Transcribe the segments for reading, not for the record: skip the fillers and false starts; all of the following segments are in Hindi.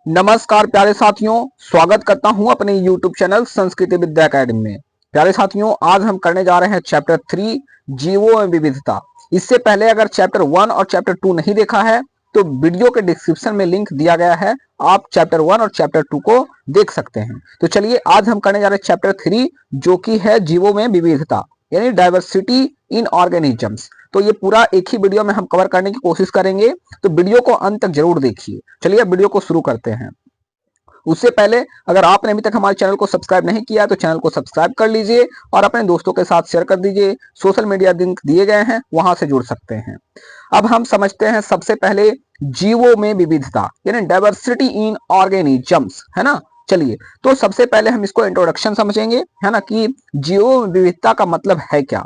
नमस्कार प्यारे साथियों, स्वागत करता हूं अपने YouTube चैनल संस्कृति विद्या एकेडमी में। प्यारे साथियों, आज हम करने जा रहे हैं चैप्टर 3 जीवो एवं विविधता। इससे पहले अगर चैप्टर 1 और चैप्टर 2 नहीं देखा है तो वीडियो के डिस्क्रिप्शन में लिंक दिया गया है, आप चैप्टर 1 और चैप्टर 2 को देख सकते हैं। तो चलिए आज हम करने जा रहे हैं चैप्टर 3 जो कि है जीवो में विविधता यानी डाइवर्सिटी इन ऑर्गेनिजम्स। तो ये पूरा एक ही वीडियो में हम कवर करने की कोशिश करेंगे, तो वीडियो को अंत तक जरूर देखिए। चलिए अब वीडियो को शुरू करते हैं। उससे पहले अगर आपने अभी तक हमारे चैनल को सब्सक्राइब नहीं किया तो चैनल को सब्सक्राइब कर लीजिए और अपने दोस्तों के साथ शेयर कर दीजिए। सोशल मीडिया लिंक दिए गए हैं, वहां से जुड़ सकते हैं। अब हम समझते हैं सबसे पहले जीवों में विविधता यानी डाइवर्सिटी इन ऑर्गेनिजम्स, है ना। चलिए तो सबसे पहले हम इसको इंट्रोडक्शन समझेंगे, है ना, कि जीवों में विविधता का मतलब है क्या।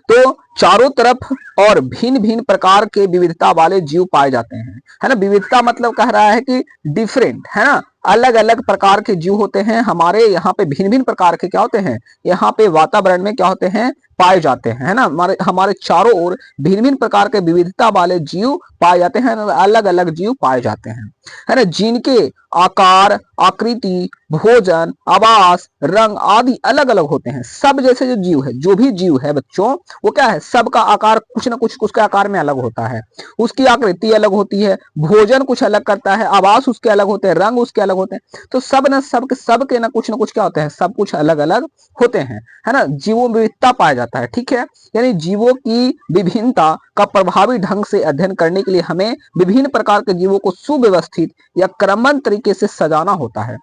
तो चारों तरफ और भिन्न भिन्न प्रकार के विविधता वाले जीव पाए जाते हैं, है ना। विविधता मतलब कह रहा है कि डिफरेंट, है ना, अलग अलग प्रकार के जीव होते हैं हमारे यहाँ पे। भिन्न भिन्न प्रकार के क्या होते हैं यहाँ पे वातावरण में, क्या होते हैं, पाए जाते हैं, है ना। हमारे हमारे चारों ओर भिन्न भिन्न प्रकार के विविधता वाले जीव पाए जाते हैं, अलग अलग जीव पाए जाते हैं, है ना, जिनके आकार, आकृति, भोजन, आवास, रंग आदि अलग अलग होते हैं। सब जैसे जो जीव है, जो भी जीव है बच्चों, वो क्या है, सबका आकार कुछ ना कुछ उसके आकार में अलग होता है, उसकी आकृति अलग होती है, भोजन कुछ अलग करता है, आवास उसके अलग होते हैं, रंग उसके अलग होते हैं। तो सब ना सबके ना कुछ क्या होते हैं, सब कुछ अलग अलग होते हैं, है ना। जीवों में विविधता पाया जाता है, ठीक है। यानी जीवों की विभिन्नता का प्रभावी ढंग से अध्ययन करने के लिए हमें विभिन्न प्रकार के जीवों को सुव्यवस्थित या क्रमबद्ध तरीके से सजाना होता है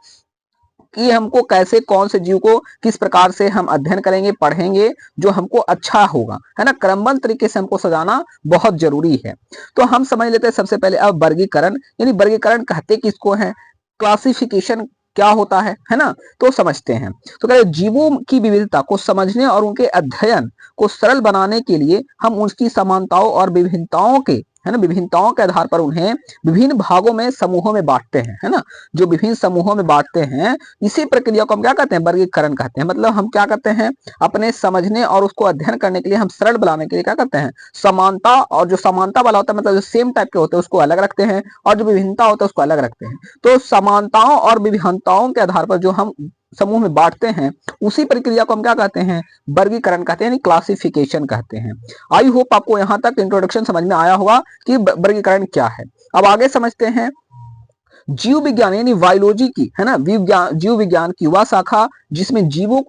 कि हमको कैसे, कौन से जीव को किस प्रकार से हम अध्ययन करेंगे, पढ़ेंगे, जो हमको अच्छा होगा, है ना। क्रमबद्ध तरीके से हमको सजाना बहुत जरूरी है। तो हम समझ लेते हैं सबसे पहले अब वर्गीकरण, यानी वर्गीकरण कहते किसको है, क्लासिफिकेशन क्या होता है ना। तो समझते हैं। तो कहते जीवों की विविधता को समझने और उनके अध्ययन को सरल बनाने के लिए हम उनकी समानताओं और विभिन्नताओं के, है ना, विभिन्नताओं के आधार पर उन्हें विभिन्न भागों में, समूहों में बांटते हैं, है ना। जो विभिन्न समूहों में बांटते हैं, इसी प्रक्रिया को हम क्या कहते हैं, वर्गीकरण कहते हैं। मतलब हम क्या करते हैं, अपने समझने और उसको अध्ययन करने के लिए, हम सरल बनाने के लिए क्या करते हैं, समानता, और जो समानता वाला होता है मतलब जो सेम टाइप के होते हैं उसको अलग रखते हैं, और जो विभिन्नता होता है उसको अलग रखते हैं। तो समानताओं और विभिन्नताओं के आधार पर जो हम समूह में बांटते हैं, उसी प्रक्रिया को हम क्या कहते हैं, वर्गीकरण कहते हैं, यानी क्लासिफिकेशन कहते हैं। आई होप आपको यहां तक इंट्रोडक्शन समझ में आया होगा कि वर्गीकरण क्या है। अब आगे समझते हैं जीव विज्ञान यानी बायोलॉजी की, है ना, जीव विज्ञान की वह शाखा जिसमें जीवों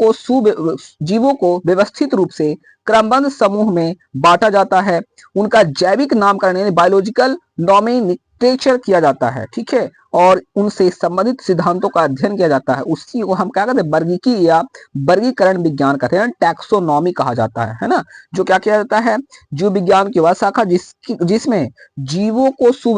को व्यवस्थित रूप से क्रमबद्ध समूह में बांटा जाता है, उनका जैविक नामकरण यानी बायोलॉजिकल नॉमेनक्लेचर किया जाता है, ठीक है, और उनसे संबंधित सिद्धांतों का अध्ययन किया जाता है। उसी को हम क्या कहते हैं, वर्गीकी या वर्गीकरण विज्ञान कहते हैं, टैक्सोनॉमी कहा जाता है ना। जो क्या किया जाता है, जीव विज्ञान की वह शाखा जिसमें जीवों को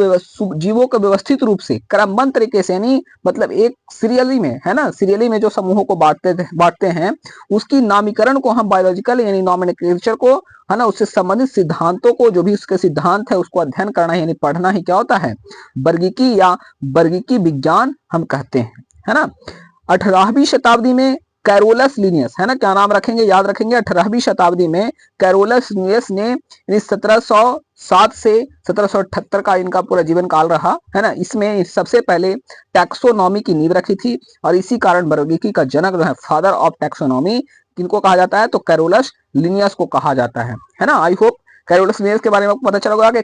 व्यवस्थित रूप से क्रमबद्ध तरीके से, यानी मतलब एक सीरियली में, है ना, सीरियली में जो समूहों को बांटते हैं, उसकी नामीकरण को हम बायोलॉजिकल यानी नॉमेनक्लेचर को, है ना, उससे संबंधित सिद्धांतों को, जो भी उसके सिद्धांत है उसको अध्ययन करना यानी पढ़ना ही क्या होता है, वर्गीकी या वर्गीकी विज्ञान हम कहते हैं, है ना। 18वीं शताब्दी में कैरोलस लिनियस, है ना, क्या नाम रखेंगे, याद रखेंगे, 18वीं शताब्दी में कैरोलस लिनियस ने 1707 से 1778 का इनका पूरा जीवन काल रहा, है ना। इसमें सबसे पहले टैक्सोनॉमी की नींव रखी थी, और इसी कारण वर्गीकी का जनक जो है, फादर ऑफ टैक्सोनॉमी, किनको कहा जाता है, तो कैरोलस लिनियस को कहा जाता है ना। आई होप कैरोलस लिनियस के बारे में आपको पता चला होगा कि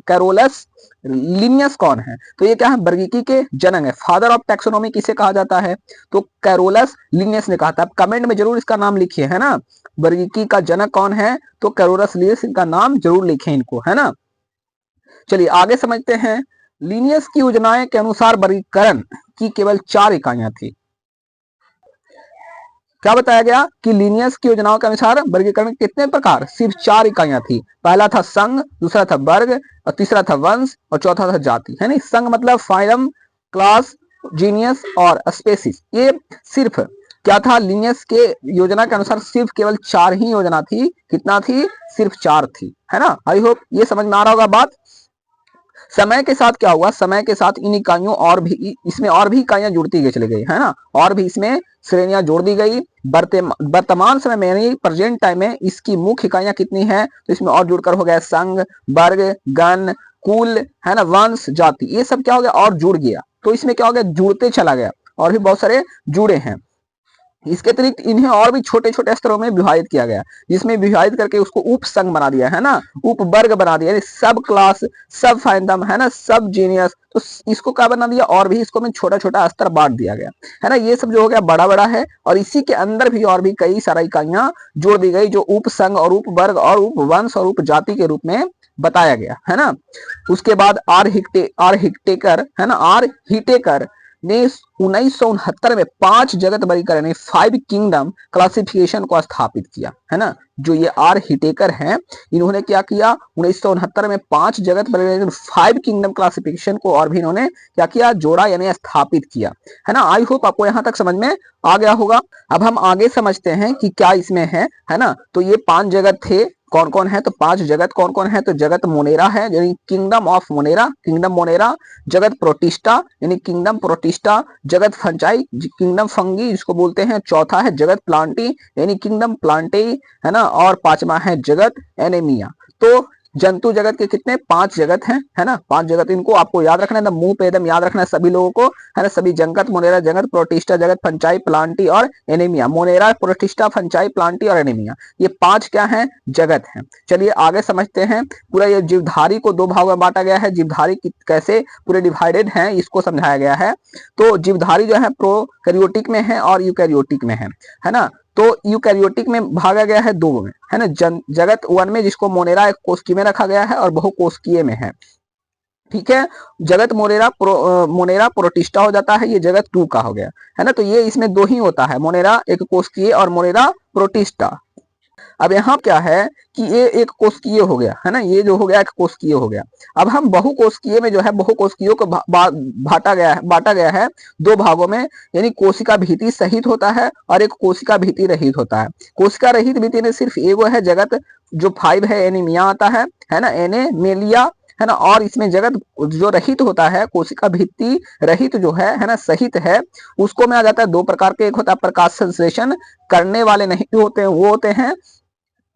कैरोलस लिनियस कौन है। तो ये क्या है, वर्गीकी के जनक है। फादर ऑफ टैक्सोनॉमी किसे कहा जाता है, तो कैरोलस लिनियस ने कहा था। आप कमेंट में जरूर इसका नाम लिखिए, है ना, वर्गीकी का जनक कौन है, तो कैरोलस लिनियस, इनका नाम जरूर लिखें इनको, है ना। चलिए आगे समझते हैं। लिनियस की योजनाएं के अनुसार वर्गीकरण की केवल 4 इकाइयां थी। क्या बताया गया कि लिनियस की योजनाओं के अनुसार वर्गीकरण कितने प्रकार, सिर्फ 4 इकाइयां थी। पहला था संघ, दूसरा था वर्ग, और तीसरा था वंश, और चौथा था जाति, है ना। संघ मतलब फाइलम, क्लास, जीनियस और स्पेसीज। ये सिर्फ क्या था, लिनियस के योजना के अनुसार सिर्फ केवल 4 ही योजना थी। कितना थी, सिर्फ 4 थी, है ना। आई होप ये समझ में आ रहा होगा बात। समय के साथ क्या हुआ, समय के साथ इन इकाइयों और भी, इसमें और भी इकाइयां जुड़ती गई, चली गई, है ना, और भी इसमें श्रेणियां जोड़ दी गई। वर्तमान समय में यानी प्रेजेंट टाइम में इसकी मुख्य इकाइयां कितनी है, तो इसमें और जुड़कर हो गया संघ, वर्ग, गण, कुल, है ना, वंश, जाति, ये सब क्या हो गया और जुड़ गया, तो इसमें क्या हो गया, जुड़ते चला गया और भी बहुत सारे जुड़े हैं। इसके अतिरिक्त इन्हें और भी छोटे छोटे स्तरों में विभाजित किया गया, जिसमें विभाजित करके उसको उप संघ बना दिया है ना, उप वर्ग बना दिया, सब क्लास, सब फाइंडम है ना, सब जीनियस। तो इसको क्या बना दिया, और भी इसको में छोटा छोटा स्तर बांट दिया गया है ना। ये सब जो हो गया बड़ा बड़ा है, और इसी के अंदर भी और भी कई सारा इकाइयां जोड़ दी गई, जो उप संघ और उप वर्ग और उप वंश और उप जाति के रूप में बताया गया है ना। उसके बाद आर हिटेकर है ना, आर हिटेकर ने 1969 में 5 जगत वर्गीकरण यानी 5 किंगडम क्लासिफिकेशन को स्थापित किया है ना। जो ये आर हिटेकर हैं, इन्होंने क्या किया, 1969 में 5 जगत वर्गीकरण 5 किंगडम क्लासिफिकेशन को और भी इन्होंने क्या किया, जोड़ा यानी स्थापित किया है ना। आई होप आपको यहां तक समझ में आ गया होगा। अब हम आगे समझते हैं कि क्या इसमें है ना। तो ये 5 जगत थे, कौन कौन है, तो 5 जगत कौन कौन है, तो जगत मोनेरा है यानी kingdom of Monera, kingdom Monera, जगत प्रोटिस्टा यानी किंगडम प्रोटिस्टा, जगत फंचाई किंगडम फंगी जिसको बोलते हैं, चौथा है जगत प्लांटी यानी किंगडम प्लांटे है ना, और 5वां है जगत एनेमिया। तो जंतु जगत के कितने, 5 जगत हैं है ना, 5 जगत। इनको आपको याद रखना है, मुंह पे एकदम याद रखना है सभी लोगों को है ना, सभी जगत मोनेरा, जगत प्रोटिस्टा, जगत फंचाई, प्लांटी और एनेमिया। मोनेरा, प्रोटिस्टा, फंचाई, प्लांटी और एनेमिया, ये 5 क्या हैं, जगत हैं। चलिए आगे समझते हैं। पूरा ये जीवधारी को 2 भागों में बांटा गया है, जीवधारी कैसे पूरे डिवाइडेड हैं इसको समझाया गया है। तो जीवधारी जो है प्रोकैरियोटिक में है और यूकैरियोटिक में है ना। तो यूकैरियोटिक में भागा गया है 2 में है ना, जगत 1 में जिसको मोनेरा एक कोशिकीय में रखा गया है और बहुकोशिकीय में है, ठीक है। जगत मोनेरा प्रोटिस्टा हो जाता है, ये जगत 2 का हो गया है ना। तो ये इसमें 2 ही होता है, मोनेरा एक कोशिकीय और मोनेरा प्रोटिस्टा। अब यहाँ क्या है कि ये एक कोशिकीय हो गया है ना, ये जो हो गया एक कोशिकीय हो गया। अब हम बहुकोशिकीय में जो है बहुकोशिकीयों को बांटा गया है 2 भागों में, यानी कोशिका भित्ति सहित होता है और एक कोशिका भित्ति रहित होता है। कोशिका रहित भित्ति में सिर्फ एगो है जगत, जो 5 है, एनीमिया आता है ना, एनेमेलिया है ना। और इसमें जगत जो रहित होता है, कोशिका भित्ति रहित जो है ना, सहित है, उसको में आ जाता है 2 प्रकार के। एक होता है प्रकाश संश्लेषण करने वाले नहीं होते हैं, वो होते हैं।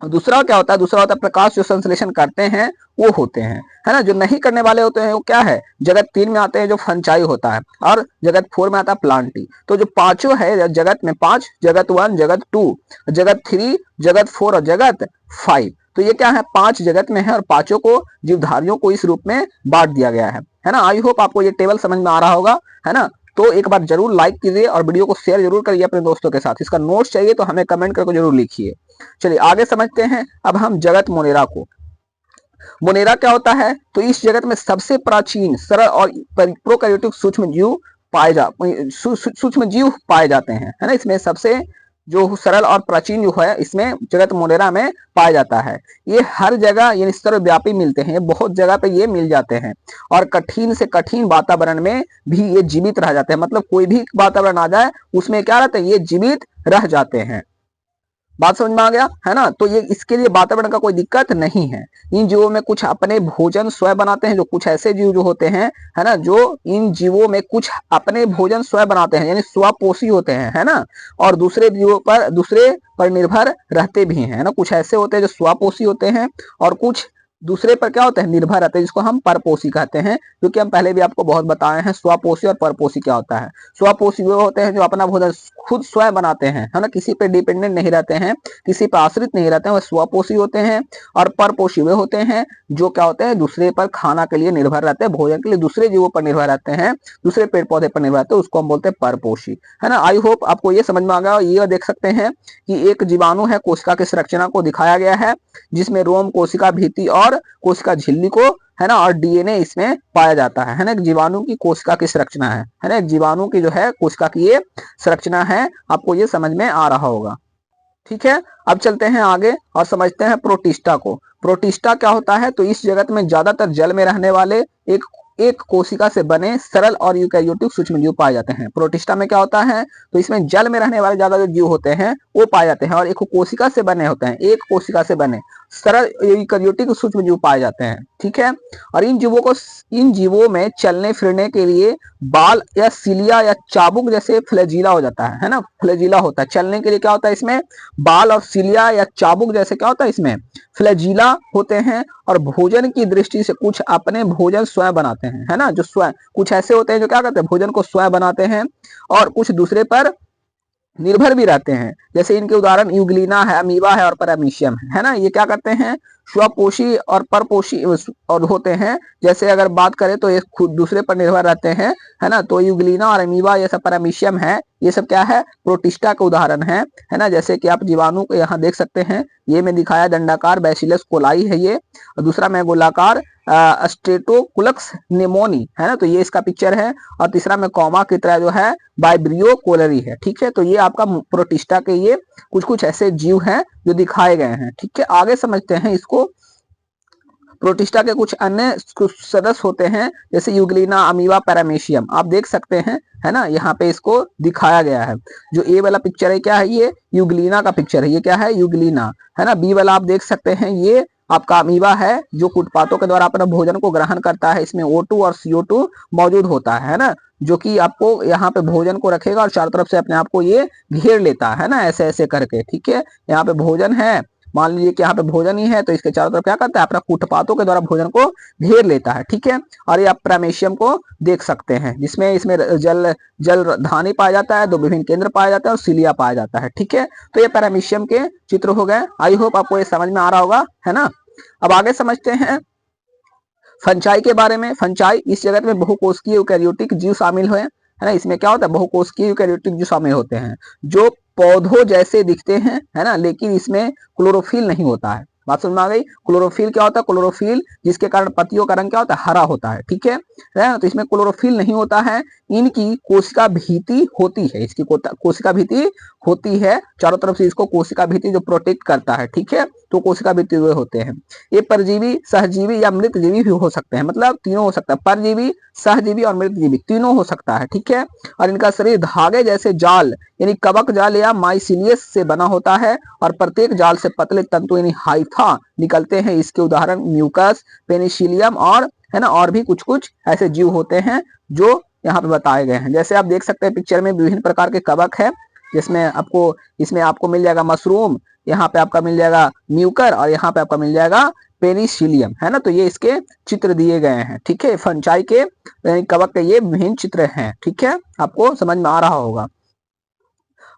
दूसरा क्या होता है, दूसरा होता है प्रकाश जो संश्लेषण करते हैं वो होते हैं है ना। जो नहीं करने वाले होते हैं वो क्या है, जगत 3 में आते हैं, जो फंचाई होता है, और जगत 4 में आता है प्लांटी। तो जो पांचों है जगत में, 5, जगत 1, जगत 2, जगत 3, जगत 4 और जगत 5, तो ये क्या है, 5 जगत में है और पांचों को जीवधारियों को इस रूप में बांट दिया गया है ना। आई होप आपको ये टेबल समझ में आ रहा होगा है ना। तो एक बार जरूर लाइक कीजिए और वीडियो को शेयर जरूर करिए अपने दोस्तों के साथ। इसका नोट्स चाहिए तो हमें कमेंट करके जरूर लिखिए। चलिए आगे समझते हैं अब हम जगत मोनेरा को। मोनेरा क्या होता है, तो इस जगत में सबसे प्राचीन, सरल और प्रोकैरियोटिक सूक्ष्म जीव पाए जाते हैं है ना। इसमें सबसे जो सरल और प्राचीन जो है, इसमें जगत मोनेरा में पाया जाता है। ये हर जगह यानी सर्वव्यापी मिलते हैं, बहुत जगह पे ये मिल जाते हैं, और कठिन से कठिन वातावरण में भी ये जीवित रह जाते हैं। मतलब कोई भी वातावरण आ जाए उसमें क्या रहते हैं, ये जीवित रह जाते हैं। बात समझ में आ गया है ना। तो ये इसके लिए वातावरण का कोई दिक्कत नहीं है। इन जीवों में कुछ अपने भोजन स्वयं बनाते हैं, जो कुछ ऐसे जीव जो होते हैं है ना, जो इन जीवों में कुछ अपने भोजन स्वयं बनाते हैं यानी स्वपोषी होते हैं है ना, और दूसरे पर निर्भर रहते भी हैं है ना। कुछ ऐसे होते हैं जो स्वपोषी होते हैं और कुछ दूसरे पर क्या होते हैं, निर्भर रहते हैं, जिसको हम परपोषी कहते हैं, क्योंकि हम पहले भी आपको बहुत बताए हैं स्वपोषी और परपोषी क्या होता है। स्वपोषी वो होते हैं जो अपना भोजन खुद स्वयं बनाते हैं है ना, किसी पे डिपेंडेंट नहीं रहते हैं, किसी पर आश्रित नहीं रहते हैं, वो स्वपोषी होते हैं। और परपोषी वे होते हैं जो क्या होते हैं, दूसरे पर खाना के लिए निर्भर रहते हैं, भोजन के लिए दूसरे जीवों पर निर्भर रहते हैं, दूसरे पेड़ पौधे पर निर्भर रहते हैं, उसको हम बोलते हैं परपोषी है ना। आई होप आपको ये समझ में आ गया। ये देख सकते हैं कि एक जीवाणु है, कोशिका की संरचना को दिखाया गया है, जिसमें रोम, कोशिका भित्ति और कोशिका झिल्ली को है ना, और डीएनए इसमें पाया जाता है ना। एक जीवाणु की कोशिका की संरचना है ना, एक जीवाणु की जो है कोशिका की ये संरचना है। आपको ये समझ में आ रहा होगा, ठीक है। अब चलते हैं आगे और समझते हैं प्रोटिस्टा को। प्रोटिस्टा क्या होता है, तो इस जगत में ज्यादातर जल में रहने वाले एक कोशिका से बने सरल और यूकैरियोटिक सूक्ष्म जीव पाए जाते हैं। प्रोटिस्टा में क्या होता है, तो इसमें जल में रहने वाले ज्यादा जो जीव होते हैं वो पाए जाते हैं, और एक कोशिका से बने होते हैं, एक कोशिका से बने सरल यूकैरियोटिक सूक्ष्म जीव पाए जाते हैं, ठीक है। और इन जीवों में चलने फिरने के लिए बाल या सिलिया या चाबुक जैसे फ्लैजिला हो जाता है ना, फ्लैजिला होता है। चलने के लिए क्या होता है इसमें, बाल और सिलिया या चाबुक जैसे क्या होता है इसमें, फ्लैजिला होते हैं। और भोजन की दृष्टि से कुछ अपने भोजन स्वयं बनाते हैं, है ना, जो स्वयं, कुछ ऐसे होते हैं जो क्या करते हैं, भोजन को स्वयं बनाते हैं और कुछ दूसरे पर निर्भर भी रहते हैं। जैसे इनके उदाहरण यूग्लिना है, अमीबा है और पैरामीशियम है ना। ये क्या करते हैं, स्वपोषी और परपोषी और होते हैं। जैसे अगर बात करें तो ये खुद दूसरे पर निर्भर रहते हैं, है ना। तो यूग्लिना और अमीबा ये सब, पैरामीशियम है, ये सब क्या है, प्रोटिस्टा का उदाहरण है ना। जैसे कि आप जीवाणु को यहाँ देख सकते हैं, ये में दिखाया दंडाकार बैसिलस कोलाई है ये, और दूसरा में गोलाकार स्ट्रेटोकुलक्स निमोनी है ना, तो ये इसका पिक्चर है। और तीसरा में कॉमा की तरह जो है वाइब्रियो कोलरी है, ठीक है। तो ये आपका प्रोटिस्टा के ये कुछ कुछ ऐसे जीव हैं जो दिखाए गए हैं, ठीक है। आगे समझते हैं इसको। प्रोटिस्टा के कुछ अन्य सदस्य होते हैं, जैसे यूग्लिना, अमीबा, पैरामीशियम, आप देख सकते हैं, है ना। यहाँ पे इसको दिखाया गया है। जो ए वाला पिक्चर है क्या है, ये यूग्लिना का पिक्चर है, ये क्या है, यूग्लिना, है ना। बी वाला आप देख सकते हैं, ये आपका अमीबा है, जो कुटपातों के द्वारा अपने भोजन को ग्रहण करता है। इसमें O2 और CO2 मौजूद होता है ना, जो कि आपको यहाँ पे भोजन को रखेगा और चारों तरफ से अपने आप को ये घेर लेता है ना, ऐसे ऐसे करके, ठीक है। यहाँ पे भोजन है, मान लीजिए कि यहाँ पे भोजन ही है, तो इसके चारों तरफ क्या करता है, अपना कूटपातों के द्वारा भोजन को घेर लेता है, ठीक है। और ये आप पैरामीशियम को देख सकते हैं, जिसमें इसमें जल धानी पाया जाता है, दो विभिन्न केंद्र पाया जाता है और सिलिया पाया जाता है, ठीक है। तो ये पैरामीशियम के चित्र हो गए। आई होप आपको ये समझ में आ रहा होगा, है ना। अब आगे समझते हैं फंचाई के बारे में। फंचाई, इस जगत में बहुकोशिकीय यूकैरियोटिक जीव शामिल हुए, है ना। इसमें क्या होता है, बहुकोशिकीय यूकैरियोटिक जीव शामिल होते हैं, जो पौधों जैसे दिखते हैं, है ना, लेकिन इसमें क्लोरोफिल नहीं होता है। बात समझ में आ गई। क्लोरोफिल क्या होता है, क्लोरोफिल जिसके कारण पत्तियों का रंग क्या होता है, हरा होता है, ठीक है ना। तो इसमें क्लोरोफिल नहीं होता है। इनकी कोशिका भीति होती है, इसकी कोशिका भीति होती है, चारों तरफ से इसको कोशिका भीति जो प्रोटेक्ट करता है, ठीक है। तो कोशिका भीति हुए होते हैं। ये परजीवी, सहजीवी या मृतजीवी भी हो सकते हैं, मतलब तीनों हो सकता है, परजीवी, सहजीवी और मृतजीवी तीनों हो सकता है, ठीक है। और इनका शरीर धागे जैसे जाल यानी कवक जाल या माइसिलियस से बना होता है, और प्रत्येक जाल से पतले तंतु यानी हाइफा निकलते हैं। इसके उदाहरण म्यूकस, पेनिसिलियम और, है ना, और भी कुछ कुछ ऐसे जीव होते हैं जो यहाँ पे बताए गए हैं। जैसे आप देख सकते हैं पिक्चर में विभिन्न प्रकार के कवक है, जिसमें आपको, इसमें आपको मिल जाएगा मशरूम, यहाँ पे आपका मिल जाएगा म्यूकर, और यहाँ पे आपका मिल जाएगा पेनिसिलियम, है ना। तो ये इसके चित्र दिए गए हैं, ठीक है। फंचाई के कवक के ये विभिन्न चित्र हैं, ठीक है, आपको समझ में आ रहा होगा।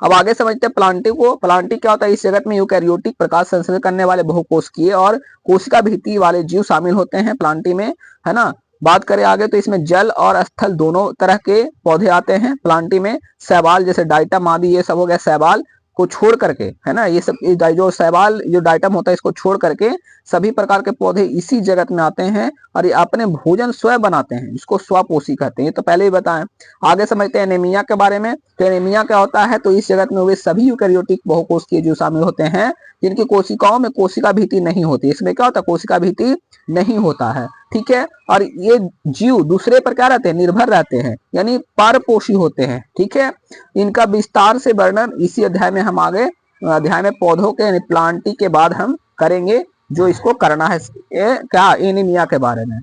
अब आगे समझते हैं प्लांटी को। प्लांटी क्या होता है, इस जगत में यूकैरियोटिक प्रकाश संश्लेषण करने वाले बहुकोशिकीय और कोशिका भीति वाले जीव शामिल होते हैं प्लांटी में, है ना। बात करें आगे तो इसमें जल और स्थल दोनों तरह के पौधे आते हैं प्लांटी में। शैवाल जैसे डाइटम आदि, ये सब हो गया शैवाल को छोड़ करके, है ना। ये सब जो शैवाल जो डाइटम होता है, इसको छोड़ करके सभी प्रकार के पौधे इसी जगत में आते हैं और ये अपने भोजन स्वयं बनाते हैं, इसको स्वपोषी कहते हैं। ये तो पहले ही बताएं। आगे समझते हैं एनीमिया के बारे में। तो एनीमिया क्या होता है, तो इस जगत में वे सभी यूकैरियोटिक बहुकोशिकीय जीव शामिल होते हैं जिनकी कोशिकाओं में कोशिका भीति नहीं होती। इसमें क्या होता है, कोशिका भीति नहीं होता है, ठीक है। और ये जीव दूसरे पर क्या रहते हैं, निर्भर रहते हैं, यानी परपोषी होते हैं, ठीक है। इनका विस्तार से वर्णन इसी अध्याय में हम आगे अध्याय में पौधों के यानी प्लांटी के बाद हम करेंगे, जो इसको करना है क्या, एनीमिया के बारे में।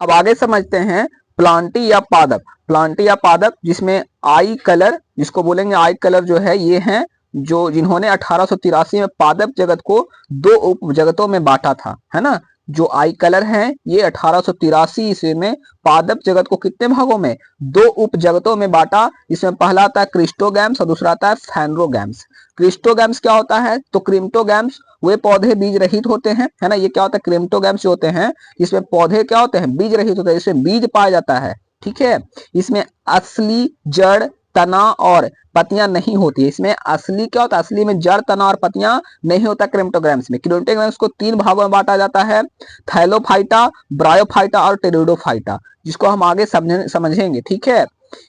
अब आगे समझते हैं प्लांटी या पादप। प्लांटी या पादप जिसमें आई कलर, जिसको बोलेंगे आई कलर, जो है ये हैं जो जिन्होंने 1883 में पादप जगत को दो उप जगतों में बांटा था, है ना। जो आई कलर हैं ये 1883 ईस्वी में पादप जगत को कितने भागों में, दो उप जगतों में बांटा। इसमें पहला आता है क्रिस्टोगैम्स और दूसरा आता है फैनरोगैम्स। क्रिस्टोगैम्स क्या होता है, तो क्रिम्टोगैम्स वे पौधे बीज रहित होते हैं, है ना। ये क्या होता है, क्रिम्टोगैम्स जो होते हैं इसमें पौधे क्या होते हैं, बीज रहित होते हैं, इसमें बीज पाया जाता है, ठीक है। इसमें असली जड़, तना और पत्तियां नहीं होती है। इसमें असली क्या होता है, असली में जड़, तना और पत्तियां नहीं होता क्रिम्टोग्राम्स में। क्रिम्टोग्राम्स को तीन भागों में बांटा जाता है, थैलोफाइटा, ब्रायोफाइटा और टेरिडोफाइटा, जिसको हम आगे समझेंगे, ठीक है।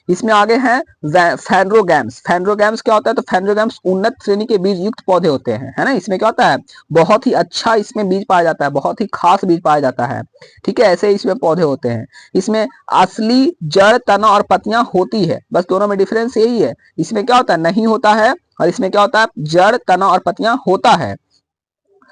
इसमें आगे है फैनरोगैम्स। फैनरोगैम्स क्या होता है, तो फैनरोगैम्स उन्नत श्रेणी के बीज युक्त पौधे होते हैं, है ना। इसमें क्या होता है, बहुत ही अच्छा इसमें बीज पाया जाता है, बहुत ही खास बीज पाया जाता है, ठीक है। ऐसे इसमें पौधे होते हैं। इसमें असली जड़, तना और पत्तियां होती है, बस दोनों में डिफरेंस यही है। इसमें क्या होता है, नहीं होता है, और इसमें क्या होता है, जड़, तना और पत्तियां होता है।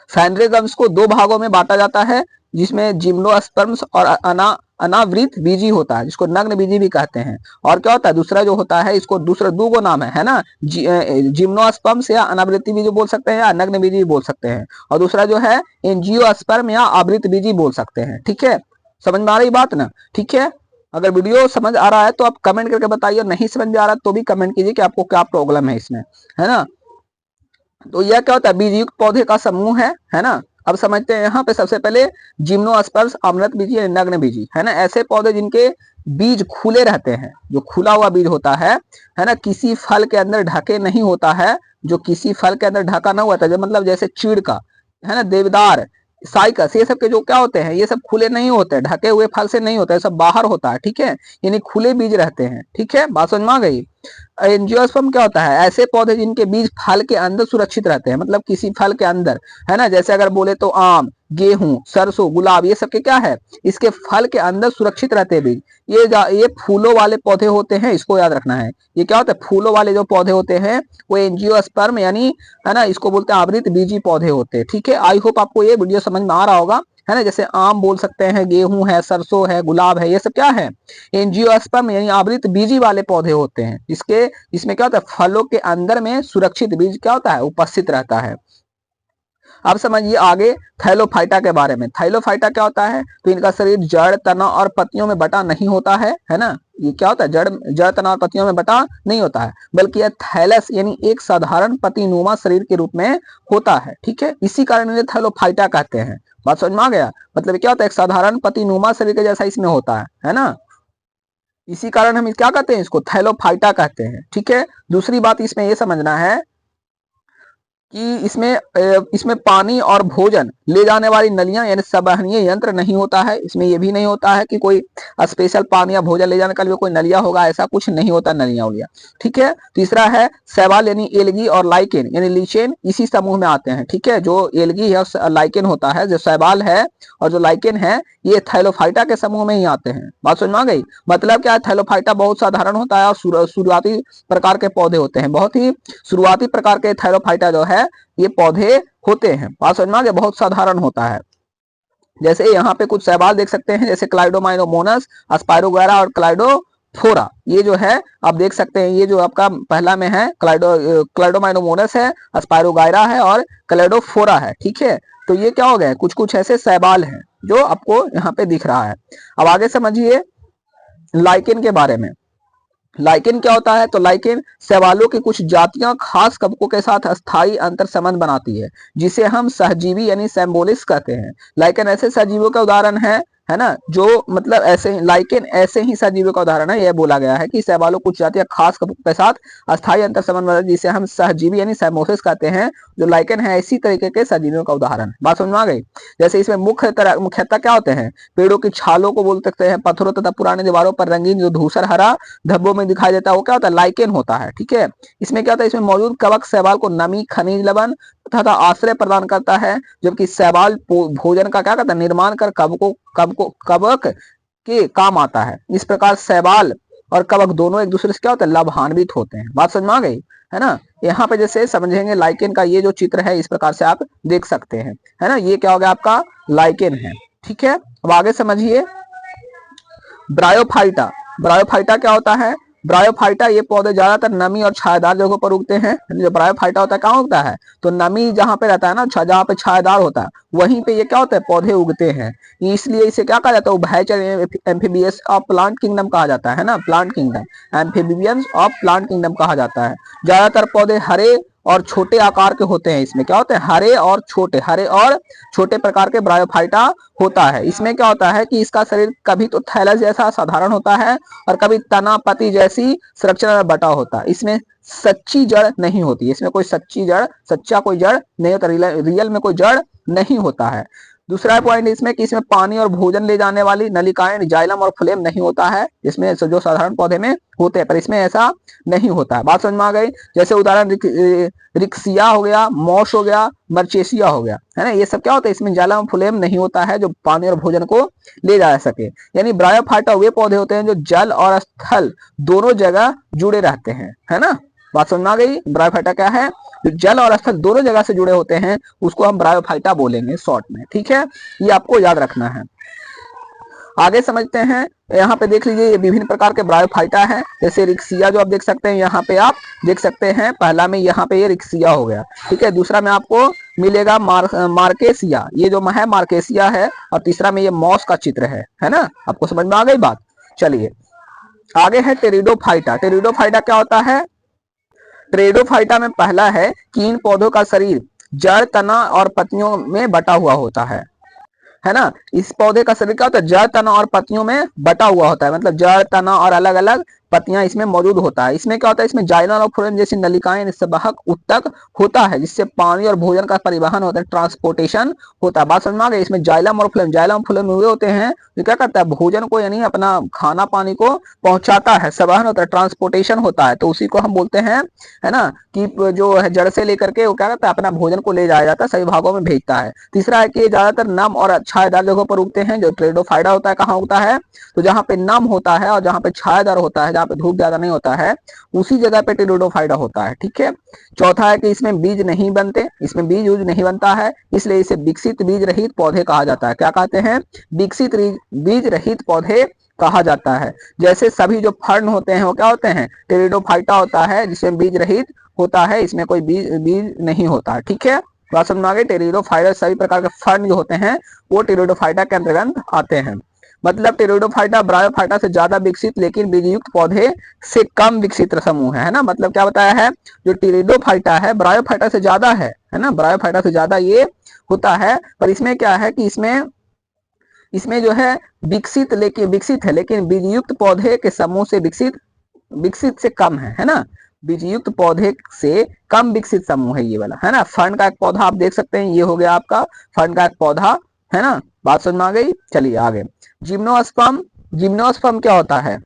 फैंड्रेगम्स को दो भागों में बांटा जाता है, जिसमें जिम्नोस्पर्म्स और अनावृत बीजी होता है, जिसको नग्न बीजी भी कहते हैं। और क्या होता है दूसरा जो होता है, इसको दूसरा दो गो नाम है ना, जिम्नोस्पर्म्स या अनावृत बीजी बोल सकते हैं या नग्न बीजी भी बोल सकते हैं, और दूसरा जो है एंजियोस्पर्म या आवृत बीजी बोल सकते हैं। ठीक है, समझ में आ रही बात ना? ठीक है, अगर वीडियो समझ आ रहा है तो आप कमेंट करके बताइए, नहीं समझ में आ रहा तो भी कमेंट कीजिए कि आपको क्या प्रॉब्लम है इसमें, है ना। तो यह क्या होता है, बीजयुक्त पौधे का समूह है ना। अब समझते हैं यहाँ पे सबसे पहले जिम्नोस्पर्म्स, अम्लत बीजी, नग्न बीजी, है ना। ऐसे पौधे जिनके बीज खुले रहते हैं, जो खुला हुआ बीज होता है ना, किसी फल के अंदर ढके नहीं होता है, जो किसी फल के अंदर ढका ना हुआ था, मतलब जैसे चीड़ का, है ना, देवदार, साइकस, ये सब के जो क्या होते हैं, ये सब खुले नहीं होते, ढके हुए फल से नहीं होते, सब बाहर होता है। ठीक है, यानी खुले बीज रहते हैं। ठीक है, बात समझ में आ गई। एंजियोस्पर्म क्या होता है, ऐसे पौधे जिनके बीज फल के अंदर सुरक्षित रहते हैं, मतलब किसी फल के अंदर, है ना। जैसे अगर बोले तो आम, गेहूं, सरसों, गुलाब, ये सब के क्या है, इसके फल के अंदर सुरक्षित रहते हैं बीज। ये फूलों वाले पौधे होते हैं, इसको याद रखना है। ये क्या होता है, फूलों वाले जो पौधे होते हैं वो एंजियोस्पर्म यानी, है ना, इसको बोलते हैं आवृत बीजी पौधे होते हैं। ठीक है, आई होप आपको ये वीडियो समझ में आ रहा होगा, है ना। जैसे आम बोल सकते हैं, गेहूं है, सरसों है, गुलाब है, ये सब क्या है, एंजियोस्पर्म यानी आवृत बीजी वाले पौधे होते हैं। इसमें क्या होता है, फलों के अंदर में सुरक्षित बीज क्या होता है, उपस्थित रहता है। अब समझिए आगे थैलोफाइटा के बारे में। थैलोफाइटा क्या होता है, तो इनका शरीर जड़, तना और पत्तियों में बटा नहीं होता है ना। ये क्या होता है, जड़, तना और पत्तियों में बटा नहीं होता है, बल्कि यह थैलस यानी एक साधारण पतिनुमा शरीर के रूप में होता है। ठीक है, इसी कारण इन्हें थैलोफाइटा कहते हैं। बात समझ में आ गया, मतलब क्या होता है, एक साधारण पतिनुमा शरीर के जैसा इसमें होता है ना। इसी कारण हम क्या कहते हैं, इसको थैलोफाइटा कहते हैं। ठीक है, दूसरी बात इसमें यह समझना है कि इसमें पानी और भोजन ले जाने वाली नलियां यानी संवहनीय यंत्र नहीं होता है। इसमें यह भी नहीं होता है कि कोई स्पेशल पानी या भोजन ले जाने के लिए कोई नलिया होगा, ऐसा कुछ नहीं होता, नलिया उलिया। ठीक है, तीसरा है शैवाल यानी एल्गी और लाइकेन यानी लीचेन इसी समूह में आते हैं। ठीक है, जो एल्गी है और लाइकेन होता है, जो शैवाल है और जो लाइकेन है, ये थैलोफाइटा के समूह में ही आते हैं। बात समझ में आ गई, मतलब क्या है, थैलोफाइटा बहुत साधारण होता है और शुरुआती प्रकार के पौधे होते हैं, बहुत ही शुरुआती प्रकार के थैलोफाइटा जो है ये पौधे होते हैं। बात समझ में आ गया, बहुत साधारण होता है। जैसे यहाँ पे कुछ शैवाल देख सकते हैं, जैसे क्लाइडोमाइनोमोनस, अस्पायरोगायरा और क्लाइडोफोरा, ये जो है आप देख सकते हैं, ये जो आपका पहला में है क्लाइडोमाइनोमोनस है, अस्पायरोगायरा है और क्लाइडोफोरा है। ठीक है, तो ये क्या हो गए, कुछ कुछ ऐसे शैवाल हैं जो आपको यहाँ पे दिख रहा है। अब आगे समझिए लाइकेन के बारे में। लाइकेन क्या होता है, तो लाइकेन शैवालों की कुछ जातियां खास कवकों के साथ अस्थायी अंतर संबंध बनाती है, जिसे हम सहजीवी यानी सैम्बोलिस कहते हैं। लाइकेन ऐसे सहजीवियों का उदाहरण है ना, जो मतलब ऐसे लाइकेन ऐसे ही सहजीवियों का उदाहरण है। यह बोला गया है कि शैवालों कुछ जातियां खास कवकों के साथ अस्थायी अंतर संबंध बनाती है, जिसे हम सहजीवी यानी सैमोसिस कहते हैं। जो लाइकेन है इसी तरीके के सहजीवियों का उदाहरण। बात समझ में आ गई। जैसे इसमें मुख्यतः क्या होते हैं, पेड़ों की छालों को बोल सकते हैं, पत्थरों तथा पुराने दीवारों पर रंगीन जो धूसर हरा धब्बों में दिखाई देता है वो क्या होता है, लाइकेन होता है। ठीक है, इसमें क्या होता है, इसमें मौजूद कवक शैवाल को नमी, खनिज लवण तथा आश्रय प्रदान करता है, जबकि शैवाल भोजन का क्या करता है, निर्माण कर कवक के काम आता है। इस प्रकार शैवाल और कवक दोनों एक दूसरे से क्या होता है, लाभान्वित होते हैं। बात समझ में आ गई, है ना। यहाँ पे जैसे समझेंगे लाइकेन का ये जो चित्र है, इस प्रकार से आप देख सकते हैं, है ना। ये क्या हो गया, आपका लाइकेन है। ठीक है, अब आगे समझिए ब्रायोफाइटा। ब्रायोफाइटा क्या होता है, ब्रायोफाइटा ये पौधे ज्यादातर नमी और छायादार जगहों पर उगते हैं। जो ब्रायोफाइटा होता है कहाँ उगता है, तो नमी जहाँ पे रहता है ना, जहाँ पे छायादार होता है, वहीं पे ये क्या होता है, पौधे उगते हैं। इसलिए इसे क्या कहा जाता है, उभयचर एम्फीबियस ऑफ प्लांट किंगडम कहा जाता है ना, plant kingdom, amphibians of plant kingdom कहा जाता है। ज्यादातर पौधे हरे और छोटे आकार के होते हैं। इसमें क्या होते हैं, हरे और छोटे प्रकार के ब्रायोफाइटा होता है। इसमें क्या होता है कि इसका शरीर कभी तो थैलस जैसा साधारण होता है और कभी तना पति जैसी संरचना में बटा होता है। इसमें सच्ची जड़ नहीं होती, इसमें कोई सच्चा कोई जड़ नहीं होता, रियल में कोई जड़ नहीं होता है। दूसरा पॉइंट इसमें कि इसमें पानी और भोजन ले जाने वाली नलिकाएं, जाइलम और फ्लेम नहीं होता है, इसमें जो साधारण पौधे में होते हैं, पर इसमें ऐसा नहीं होता है। बात समझ में आ गई। जैसे उदाहरण रिक्सिया हो गया, मॉस हो गया, मर्चेसिया हो गया, है ना। ये सब क्या होता है, इसमें जाइलम फ्लेम नहीं होता है जो पानी और भोजन को ले जा सके। यानी ब्रायोफाइटा वे पौधे होते हैं जो जल और स्थल दोनों जगह जुड़े रहते हैं, है ना। बात समझ में आ गई। ब्रायोफाइटा क्या है, जो जल और स्थल दोनों जगह से जुड़े होते हैं उसको हम ब्रायोफाइटा बोलेंगे शॉर्ट में, ठीक है, ये आपको याद रखना है। आगे समझते हैं, यहाँ पे देख लीजिए ये विभिन्न प्रकार के ब्रायोफाइटा है, जैसे रिक्सिया जो आप देख सकते हैं, यहाँ पे आप देख सकते हैं, पहला में यहाँ पे ये रिक्सिया हो गया, ठीक है। दूसरा में आपको मिलेगा मार्केसिया, ये जो है मार्केसिया है, और तीसरा में ये मॉस का चित्र है ना। आपको समझ में आ गई बात। चलिए आगे है टेरिडोफाइटा। टेरिडोफाइटा क्या होता है, टेरिडोफाइटा में पहला है कि इन पौधों का शरीर जड़, तना और पत्तियों में बटा हुआ होता है ना। इस पौधे का शरीर क्या होता है, जड़, तना और पत्तियों में बटा हुआ होता है, मतलब जड़, तना और अलग अलग पत्तियां इसमें मौजूद होता है। इसमें क्या होता है, इसमें जाइलम और फ्लोएम जैसी नलिकाएं निस्वाहक उत्तक होता है, जिससे पानी और भोजन का परिवहन होता है, ट्रांसपोर्टेशन होता है। बात समझ में आ गई। इसमें जाइलम और फ्लोएम, जाइलम फ्लोएम हुए होते हैं जो क्या करता है, भोजन को यानी अपना खाना पानी को पहुंचाता है, संवहन होता है, ट्रांसपोर्टेशन होता है, तो उसी को हम बोलते हैं, है ना, कि जो है जड़ से लेकर के वो क्या करता है, अपना भोजन को ले जाया जाता है, सभी भागों में भेजता है। तीसरा है कि ज्यादातर नम और छायादार जगहों पर उगते हैं। जो टेरिडोफाइटा होता है कहाँ उगता है, तो जहाँ पे नम होता है और जहाँ पे छायादार होता है, जहाँ पे धूप ज्यादा नहीं होता है, उसी जगह पे टेरिडोफाइटा होता है, ठीक है। चौथा है कि इसमें बीज नहीं बनते, इसमें बीज यूज नहीं बनता है, इसलिए इसे विकसित बीज रहित पौधे कहा जाता है। क्या कहते हैं, विकसित बीज रहित पौधे कहा जाता है। जैसे सभी जो फर्न होते हैं वो क्या होते हैं, टेरिडोफाइटा होता है, जिसमें बीज रहित होता है, इसमें कोई बीज नहीं होता है, ठीक है। बात समझ में आ गई। टेरिडोफाइटा सभी प्रकार के फर्न जो होते हैं वो टेरिडोफाइटा के अंतर्गत आते हैं। मतलब टेरिडोफाइटा ब्रायोफाइटा से ज्यादा विकसित लेकिन बीजयुक्त पौधे से कम विकसित समूह है ना। मतलब क्या बताया है, जो टेरिडोफाइटा है ब्रायोफाइटा से ज्यादा है ना, ब्रायोफाइटा से ज्यादा ये होता है, पर इसमें क्या है कि इसमें जो है विकसित है लेकिन बीजयुक्त पौधे के समूह से विकसित से कम है ना। बीजयुक्त पौधे से कम विकसित समूह है ये वाला, है ना। फर्न का एक पौधा आप देख सकते हैं, ये हो गया आपका फर्न का एक पौधा, है ना। बात समझ में आ गई। चलिए आगे, जिम्नोस्पर्म। जिम्नोस्पर्म क्या होता है,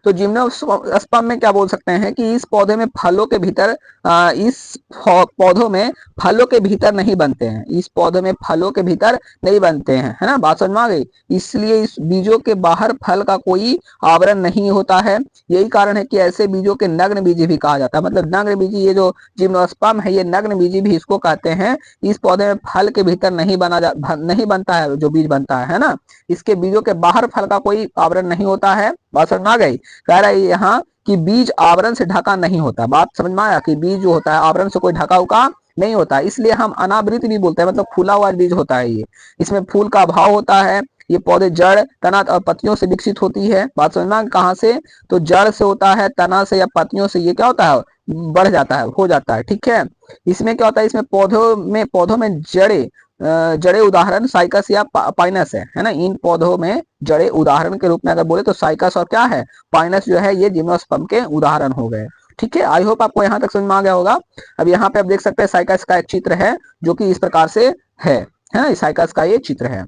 तो जिम्नोस्पर्म में क्या बोल सकते हैं कि इस पौधे में फलों के भीतर इस पौधों में फलों के भीतर नहीं बनते हैं, इस पौधे में फलों के भीतर नहीं बनते हैं, है ना। बात समझ में आ गई। इसलिए इस बीजों के बाहर फल का कोई आवरण नहीं होता है। यही कारण है कि ऐसे बीजों के नग्न बीजी भी कहा जाता है। मतलब नग्न बीजी, ये जो जिम्नोस्पर्म है ये नग्न बीजी भी इसको कहते हैं। इस पौधे में फल के भीतर नहीं बनता है जो बीज बनता है ना। इसके बीजों के बाहर फल का कोई आवरण नहीं होता है। बात समझ में आ गई। कह रहा है यहाँ कि बीज आवरण से ढका नहीं होता। बात समझ में आया कि बीज जो होता है आवरण से कोई ढका हुआ नहीं होता, इसलिए हम अनावृत भी बोलते हैं, मतलब खुला हुआ बीज होता है ये। इसमें फूल का अभाव होता है। ये पौधे जड़, तना और पत्तियों से विकसित होती है। बात समझना कहाँ से, तो जड़ से होता है, तना से या पत्तियों से ये क्या होता है, बढ़ जाता है, हो जाता है, ठीक है। इसमें क्या होता है, इसमें पौधों में जड़े उदाहरण साइकस या पाइनस है ना। इन पौधों में जड़े उदाहरण के रूप में अगर बोले तो साइकस और क्या है, पाइनस जो है, ये जिम्नोस्पर्म के उदाहरण हो गए, ठीक है। आई होप आपको यहाँ तक समझ में आ गया होगा। अब यहाँ पे आप देख सकते हैं साइकस का एक चित्र है जो कि इस प्रकार से है ना, साइकस का ये चित्र है।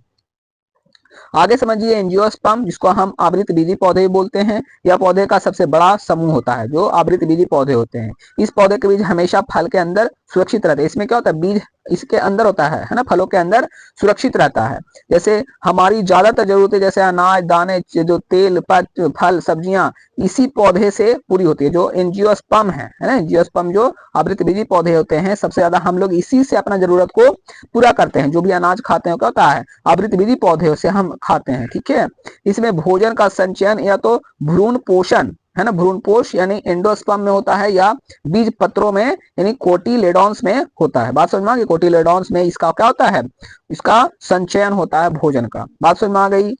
आगे समझिए एंजियोस्पर्म, जिसको हम आवृत बीजी पौधे भी बोलते हैं। यह पौधे का सबसे बड़ा समूह होता है जो आवृत बीजी पौधे होते हैं। इस पौधे के बीज हमेशा फल के अंदर सुरक्षित रहते हैं। इसमें क्या होता है, बीज इसके अंदर होता है ना, फलों के अंदर सुरक्षित रहता है। जैसे हमारी ज्यादातर जरूरतें जैसे अनाज, दाने, जो तेल, फल, सब्जियां इसी पौधे से पूरी होती है। जो एंजियोस्पर्म है ना, एंजियोस्पर्म जो आवृत बीजी पौधे होते हैं, सबसे ज्यादा हम लोग इसी से अपना जरूरत को पूरा करते हैं। जो भी अनाज खाते हैं क्या होता है, आवृत बीजी पौधे से हम खाते हैं, ठीक है। इसमें भोजन का संचयन या तो भ्रूण पोषण, है ना, भ्रूण पोष यानी एंडोस्पर्म में होता है, या बीज पत्रों में यानी कोटिलेडॉन्स में होता है। बात समझ में आ गई। कोटिलेडॉन्स में इसका क्या होता है, इसका संचयन होता है भोजन का। बात समझ में आ गई।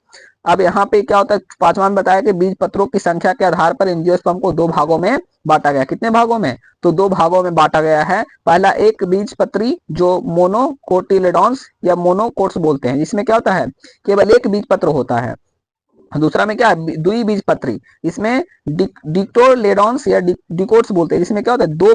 अब यहाँ पे क्या होता है, पांचवा में बताया कि बीज पत्रों की संख्या के आधार पर एंजियोस्पर्म को दो भागों में बांटा गया। कितने भागों में, तो दो भागों में बांटा गया है। पहला एक बीज पत्री जो मोनोकोटिलेडॉन्स या मोनोकोट्स बोलते हैं, जिसमें क्या होता है, केवल एक बीज पत्र होता है। दूसरा में क्या है, द्विबीजपत्री, इसमें डिक्टोलेडॉन्स या डिकोट्स बोलते हैं, जिसमें क्या होता है, दो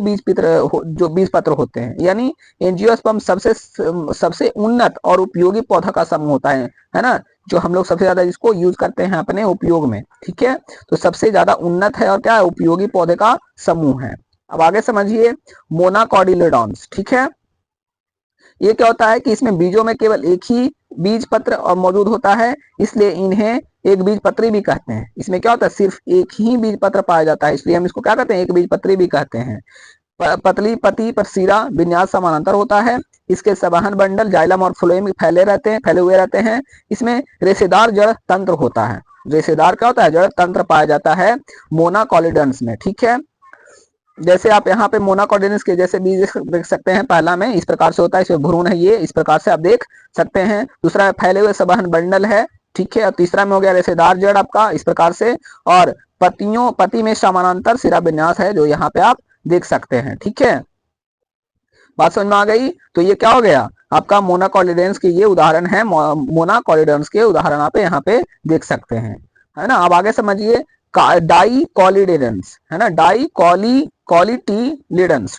जो बीज पत्र होते हैं। यानी एंजियोस्पर्म सबसे उन्नत और उपयोगी पौधा का समूह होता है ना, जो हम लोग सबसे ज्यादा इसको यूज करते हैं अपने उपयोग में, ठीक है। तो सबसे ज्यादा उन्नत है और क्या है, उपयोगी पौधे का समूह है। अब आगे समझिए मोनाकोटिलेडॉन्स, ठीक है। ये क्या होता है कि इसमें बीजों में केवल एक ही बीज पत्र और मौजूद होता है, इसलिए इन्हें एक बीज पत्री भी कहते हैं। इसमें क्या होता है, सिर्फ एक ही बीज पत्र पाया जाता है, इसलिए हम इसको क्या कहते हैं, एक बीज पत्री भी कहते हैं। पतली पत्ती पर सिरा विन्यास समानांतर होता है। इसके संवहन बंडल जाइलम और फ्लोएम में फैले हुए रहते हैं। इसमें रेशेदार जड़ तंत्र होता है। रेशेदार क्या होता है, जड़ तंत्र पाया जाता है मोनाकोटिलडन्स में। ठीक है, जैसे आप यहाँ पे मोनाकोटिलडन्स के जैसे बीज देख सकते हैं। पहला में इस प्रकार से होता है, इसमें भ्रूण है, ये इस प्रकार से आप देख सकते हैं। दूसरा में फैले हुए संवहन बंडल है। ठीक है, और तीसरा में हो गया रेशेदार जड़ आपका इस प्रकार से, और पत्ती में समानांतर सिरा विन्यास है, जो यहाँ पे आप देख सकते हैं। ठीक है, बात समझ में आ गई। तो ये क्या हो गया आपका मोनाकोटिलडन्स के ये उदाहरण है, मोनाकोटिलडन्स के उदाहरण आप यहाँ पे देख सकते हैं, है ना। अब आगे समझिए डाइकोटिलिडन्स, है ना, डाइकोटिलिडन्स।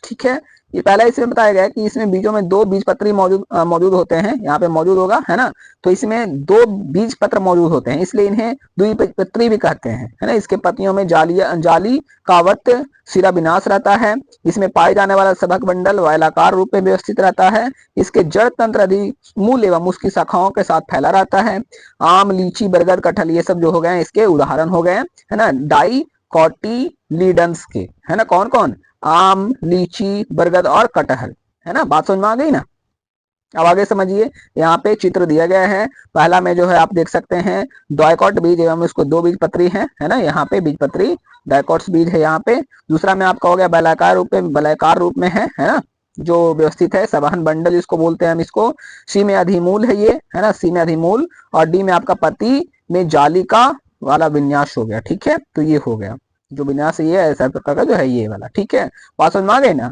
ठीक है, ये पहला इसमें बताया गया है कि इसमें बीजों में दो बीज पत्री मौजूद होते हैं, यहाँ पे मौजूद होगा, है ना। तो इसमें दो बीज पत्र मौजूद होते हैं, इसलिए इन्हें द्विपत्री भी कहते हैं, है ना। इसके पत्तियों में जाली कावत सिरा विन्यास रहता है। इसमें पाए जाने वाला सभक बंडल वायलाकार रूप में व्यवस्थित रहता है। इसके जड़ तंत्र अधिक मूल एवं उसकी शाखाओं के साथ फैला रहता है। आम, लीची, बरगद, कटहल ये सब जो हो गए इसके उदाहरण हो गए, है ना, डाइकोटिलिडन्स के, है ना। कौन कौन, आम, लीची, बरगद और कटहल, है ना। बात समझ में आ गई ना। अब आगे समझिए, यहाँ पे चित्र दिया गया है। पहला में जो है आप देख सकते हैं डाइकोट बीज एवं इसको दो बीज पत्री है ना, यहाँ पे बीज पत्री डाइकोट्स बीज है यहाँ पे। दूसरा में आपका हो गया बेलाकार रूप में है ना, जो व्यवस्थित है। संवहन बंडल इसको बोलते हैं हम इसको। सी में अधिमूल है ये, है ना, सी में अधिमूल, और डी में आपका पत्ती में जाली का वाला विन्यास हो गया। ठीक है, तो ये हो गया जो विन्यास ये है, ऐसा प्रकार का जो है ये वाला। ठीक है, बात समझ में आ गई ना।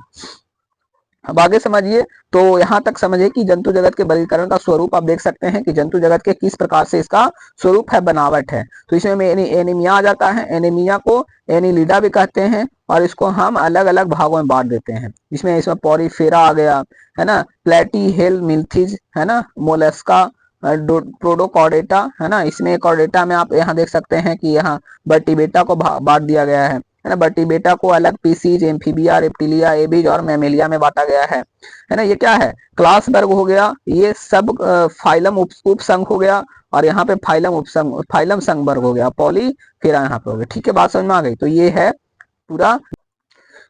अब आगे समझिए, तो यहाँ तक समझिए कि जंतु जगत के वर्गीकरण का स्वरूप आप देख सकते हैं कि जंतु जगत के किस प्रकार से इसका स्वरूप है, बनावट है। तो इसमें एनीमिया आ जाता है। एनीमिया को एनीलिडा भी कहते हैं, और इसको हम अलग अलग भागों में बांट देते हैं। इसमें पॉरीफेरा आ गया, है ना, प्लेटीहेलमिन्थीज, है ना, मोलस्का, प्रोडोकॉर्डेटा, है ना। इसमें कॉर्डेटा में आप यहाँ देख सकते हैं कि यहाँ वर्टिब्रेटा को बांट दिया गया है ना। वर्टिब्रेटा को अलग पीसीज, एम्फीबिया, रेप्टिलिया, एबीज और मैमेलिया में बांटा गया है ना। ये क्या है, क्लास वर्ग हो गया, ये सब फाइलम उपसंघ हो गया, और यहाँ पे फाइलम संघ वर्ग हो गया, पॉलीफेरा यहाँ पे हो गया। ठीक है, बात समझ में आ गई। तो ये है पूरा,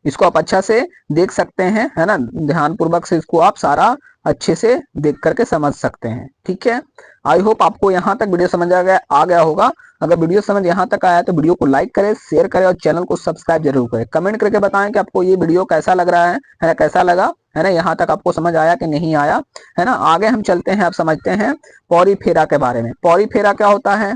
इसको आप अच्छा से देख सकते हैं, है ना, ध्यान पूर्वक से इसको आप सारा अच्छे से देख करके समझ सकते हैं। ठीक है, आई होप आपको यहाँ तक वीडियो समझ आ गया होगा। अगर वीडियो समझ यहाँ तक आया तो वीडियो को लाइक करें, शेयर करें और चैनल को सब्सक्राइब जरूर करें। कमेंट करके बताएं कि आपको ये वीडियो कैसा लग रहा है ना, कैसा लगा, है ना, यहाँ तक आपको समझ आया कि नहीं आया, है ना। आगे हम चलते हैं, अब समझते हैं पॉरीफेरा के बारे में। पॉरीफेरा क्या होता है,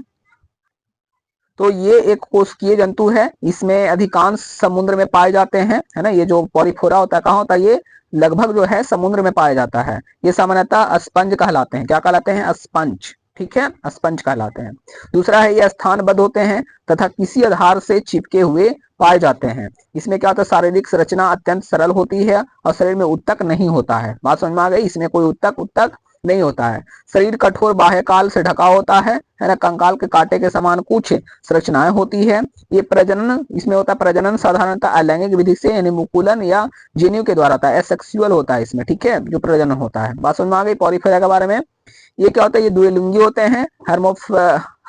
तो ये एक कोशिकीय जंतु है। इसमें अधिकांश समुद्र में पाए जाते हैं, है ना। ये जो पॉलीफेरा होता है, कहाँ होता है, ये लगभग जो है समुद्र में पाया जाता है। ये सामान्यतः स्पंज कहलाते हैं। क्या कहलाते हैं, स्पंज। ठीक है, स्पंज कहलाते हैं। दूसरा है ये स्थानबद्ध होते हैं तथा किसी आधार से चिपके हुए पाए जाते हैं। इसमें क्या होता है, शारीरिक संरचना अत्यंत सरल होती है और शरीर में उत्तक नहीं होता है। बात समझ में आ गई, इसमें कोई उत्तक नहीं होता है। शरीर कठोर बाह्यकाल से ढका होता है ना। कंकाल के कांटे के समान कुछ संरचनाएं होती है। ये प्रजनन, इसमें होता है प्रजनन साधारणतः अलैंगिक विधि से, यानी मुकुलन या जनेयु के द्वारा होता है, एसेक्सुअल होता है इसमें। ठीक है, जो प्रजनन होता है। बात समझ में आ गई पॉलीफेरा के बारे में। ये क्या होता है, ये द्विलिंगी होते हैं,